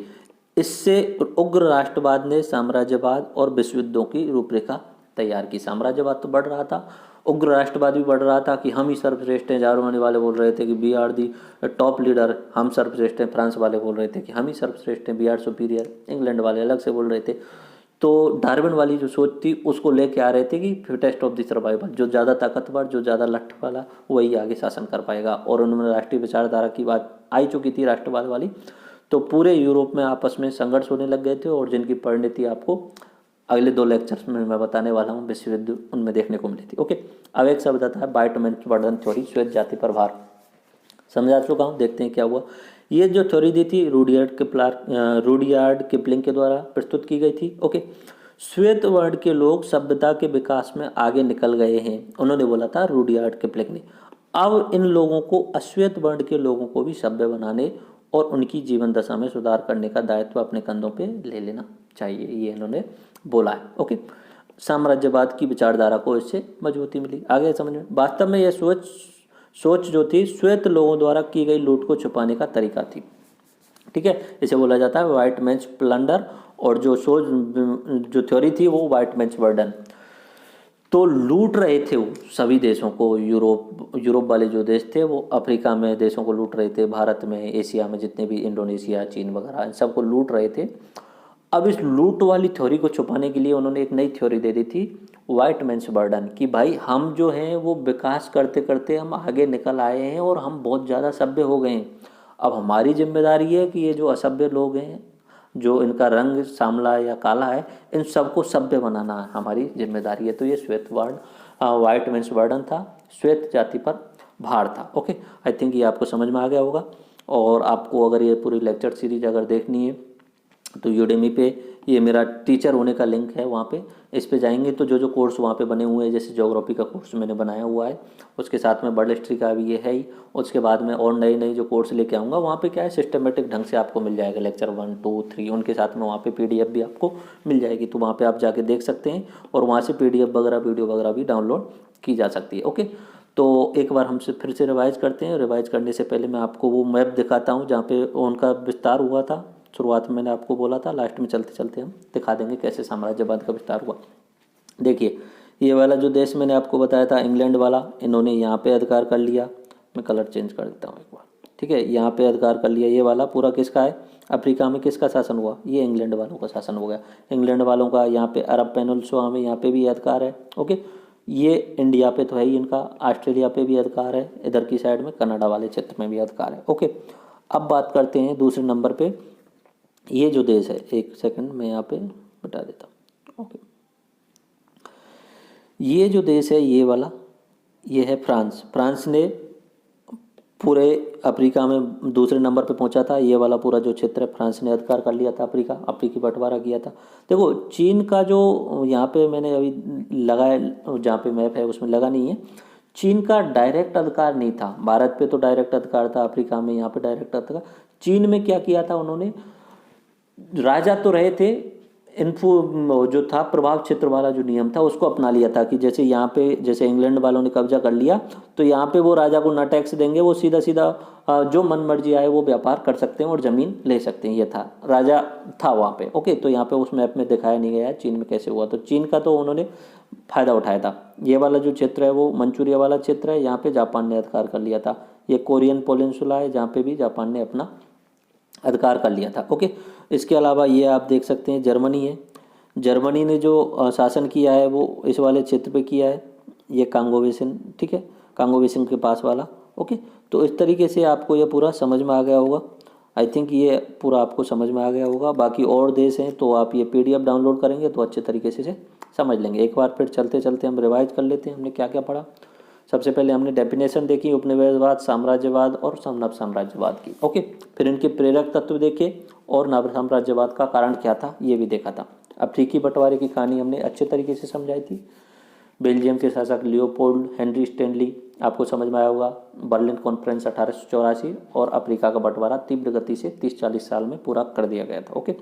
A: इससे उग्र राष्ट्रवाद ने साम्राज्यवाद और विश्व युद्धों की रूपरेखा तैयार की। साम्राज्यवाद तो बढ़ रहा था, उग्र राष्ट्रवाद भी बढ़ रहा था कि हम ही सर्वश्रेष्ठ हैं। जर्मनी वाले बोल रहे थे कि we are the top leader, हम सर्वश्रेष्ठ हैं। फ्रांस वाले बोल रहे थे कि हम ही सर्वश्रेष्ठ हैं, वी आर सुपीरियर। इंग्लैंड वाले अलग से बोल रहे थे। तो डार्विन वाली जो सोच थी उसको लेके आ रहे थे कि फिटेस्ट ऑफ द सर्वाइवल, जो ज़्यादा ताकतवर, जो ज़्यादा लठ वाला, वही आगे शासन कर पाएगा। और उन्होंने राष्ट्रीय विचारधारा की बात आई चुकी थी, राष्ट्रवाद वाली। तो पूरे यूरोप में आपस में संघर्ष होने लग गए थे, और जिनकी परिणति आपको अगले 2 लेक्चर्स में मैं बताने वाला हूँ, विश्व युद्ध उनमें देखने को मिली थी। ओके, अब एक शब्द आता है वाइटमैन वर्धन थ्योरी, श्वेत जाति पर भार। समझा चुका हूँ, देखते हैं क्या हुआ। ये जो थ्योरी दी थी रूडियार्ड किपलिंग के द्वारा प्रस्तुत की गई थी। ओके, श्वेत वर्ण के लोग सभ्यता के विकास में आगे निकल गए हैं, उन्होंने बोला था रूडियार्ड किपलिंग ने। अब इन लोगों को, अश्वेत वर्ण के लोगों को भी सभ्य बनाने और उनकी जीवन दशा में सुधार करने का दायित्व अपने कंधों पे ले लेना चाहिए, ये इन्होंने बोला है। ओके, साम्राज्यवाद की विचारधारा को इससे मजबूती मिली। आगे समझ में, वास्तव में यह सोच जो थी श्वेत लोगों द्वारा की गई लूट को छुपाने का तरीका थी। ठीक है, इसे बोला जाता है व्हाइट मैन्स प्लंडर, और जो थ्योरी थी वो व्हाइट मैन्स बर्डन। तो लूट रहे थे वो सभी देशों को, यूरोप वाले जो देश थे वो अफ्रीका में देशों को लूट रहे थे, भारत में, एशिया में जितने भी, इंडोनेशिया, चीन वगैरह, इन सबको लूट रहे थे। अब इस लूट वाली थ्योरी को छुपाने के लिए उन्होंने एक नई थ्योरी दे दी थी, वाइट मैन्स बर्डन, कि भाई हम जो हैं वो विकास करते करते हम आगे निकल आए हैं और हम बहुत ज़्यादा सभ्य हो गए हैं। अब हमारी जिम्मेदारी है कि ये जो असभ्य लोग हैं, जो इनका रंग सांवला या काला है, इन सबको सभ्य बनाना हमारी जिम्मेदारी है। तो ये श्वेत वर्ड, वाइट मैन्स बर्डन था, श्वेत जाति पर भार था। ओके, आई थिंक ये आपको समझ में आ गया होगा। और आपको अगर ये पूरी लेक्चर सीरीज अगर देखनी है तो यूडेमी पे ये मेरा टीचर होने का लिंक है, वहाँ पे इस पे जाएंगे तो जो जो कोर्स वहाँ पे बने हुए हैं, जैसे ज्योग्राफी का कोर्स मैंने बनाया हुआ है, उसके साथ में वर्ल्ड हिस्ट्री का भी ये है ही, उसके बाद में और नए नए जो कोर्स लेके आऊँगा, वहाँ पे क्या है सिस्टमेटिक ढंग से आपको मिल जाएगा, लेक्चर 1, 2, 3, उनके साथ में वहाँ पे PDF भी आपको मिल जाएगी, तो वहाँ पर आप जाके देख सकते हैं और वहाँ से PDF वगैरह, वीडियो वगैरह भी डाउनलोड की जा सकती है। ओके, तो एक बार हमसे फिर से रिवाइज करते हैं। रिवाइज करने से पहले मैं आपको वो मैप दिखाता हूँ जहाँ पे उनका विस्तार हुआ था। शुरुआत में मैंने आपको बोला था, लास्ट में चलते चलते हम दिखा देंगे कैसे साम्राज्यवाद का विस्तार हुआ। देखिए, ये वाला जो देश मैंने आपको बताया था, इंग्लैंड वाला, इन्होंने यहाँ पे अधिकार कर लिया। मैं कलर चेंज कर देता हूँ एक बार, ठीक है। यहाँ पे अधिकार कर लिया। ये वाला पूरा किसका है? अफ्रीका में किसका शासन हुआ? ये इंग्लैंड वालों का शासन हो गया। इंग्लैंड वालों का यहाँ पे अरब पेनिनसुला में यहाँ पे भी अधिकार है। ओके, ये इंडिया पे तो है ही इनका, ऑस्ट्रेलिया पे भी अधिकार है, इधर की साइड में कनाडा वाले क्षेत्र में भी अधिकार है। ओके, अब बात करते हैं दूसरे नंबर पे, ये जो देश है, एक सेकंड मैं यहाँ पे बता देता हूँ। ओके, ये जो देश है ये वाला, ये है फ्रांस। फ्रांस ने पूरे अफ्रीका में दूसरे नंबर पे पहुंचा था। ये वाला पूरा जो क्षेत्र है फ्रांस ने अधिकार कर लिया था, अफ्रीकी बंटवारा किया था। देखो, चीन का जो यहाँ पे मैंने अभी लगाया, जहाँ पे मैप है उसमें लगा नहीं है, चीन का डायरेक्ट अधिकार नहीं था। भारत पे तो डायरेक्ट अधिकार था, अफ्रीका में यहाँ पे डायरेक्ट अधिकार। चीन में क्या किया था उन्होंने, राजा तो रहे थे, इन्फो जो था प्रभाव क्षेत्र वाला जो नियम था उसको अपना लिया था, कि जैसे यहाँ पे, जैसे इंग्लैंड वालों ने कब्जा कर लिया तो यहाँ पे वो राजा को ना टैक्स देंगे, वो सीधा सीधा जो मन मर्जी आए वो व्यापार कर सकते हैं और ज़मीन ले सकते हैं। ये था, राजा था वहाँ पे। ओके, तो यहाँ पे उस मैप में दिखाया नहीं गया है चीन में कैसे हुआ, तो चीन का तो उन्होंने फ़ायदा उठाया था। ये वाला जो क्षेत्र है वो मंचूरिया वाला क्षेत्र है, यहाँ पे जापान ने अधिकार कर लिया था। ये कोरियन पेनिनसुला है, जहाँ पे भी जापान ने अपना अधिकार कर लिया था। ओके, इसके अलावा ये आप देख सकते हैं जर्मनी है। जर्मनी ने जो शासन किया है वो इस वाले क्षेत्र पे किया है, ये कांगो बेसिन, ठीक है, कांगो बेसिन के पास वाला। ओके, तो इस तरीके से आपको ये पूरा समझ में आ गया होगा। आई थिंक ये पूरा आपको समझ में आ गया होगा। बाकी और देश हैं तो आप ये PDF डाउनलोड करेंगे तो अच्छे तरीके से समझ लेंगे। एक बार फिर चलते चलते हम रिवाइज कर लेते हैं हमने क्या क्या पढ़ा। सबसे पहले हमने डेफिनेशन देखी उपनिवेशवाद, साम्राज्यवाद और नव साम्राज्यवाद की। ओके, फिर इनके प्रेरक तत्व देखे और नव साम्राज्यवाद का कारण क्या था ये भी देखा था। अफ्रीकी बंटवारे की कहानी हमने अच्छे तरीके से समझाई थी। बेल्जियम के शासक लियोपोल्ड हेनरी स्टैनली, आपको समझ में आया होगा। बर्लिन कॉन्फ्रेंस 1884 और अफ्रीका का बंटवारा तीव्र गति से 30-40 साल में पूरा कर दिया गया था। ओके,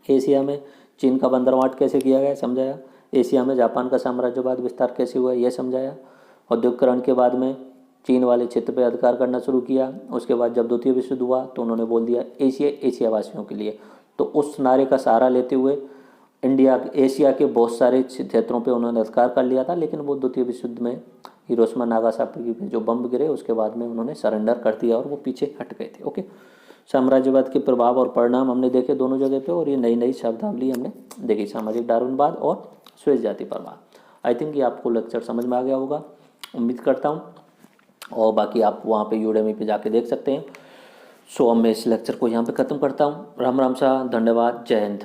A: एशिया में चीन का बंदरवाट कैसे किया गया समझाया। एशिया में जापान का साम्राज्यवाद विस्तार कैसे हुआ यह समझाया। औद्योगिकरण के बाद में चीन वाले क्षेत्र पर अधिकार करना शुरू किया। उसके बाद जब द्वितीय विश्व युद्ध हुआ तो उन्होंने बोल दिया एशिया वासियों के लिए, तो उस नारे का सहारा लेते हुए एशिया के बहुत सारे क्षेत्रों पे उन्होंने अधिकार कर लिया था। लेकिन वो द्वितीय विश्व युद्ध में हिरोशिमा नागासाकी पे जो बम गिरे उसके बाद में उन्होंने सरेंडर कर दिया और वो पीछे हट गए थे। ओके, साम्राज्यवाद के प्रभाव और परिणाम हमने देखे दोनों जगह पे, और ये नई नई शब्दावली हमने देखी, सामाजिक डार्विनवाद और स्वेज जाति प्रभाव। आई थिंक ये आपको लेक्चर समझ में आ गया होगा, उम्मीद करता हूँ। और बाकी आप वहाँ पे यूडेमी पे जाके देख सकते हैं। सो अब मैं इस लेक्चर को यहाँ पे ख़त्म करता हूँ। राम राम सा, धन्यवाद, जय हिंद।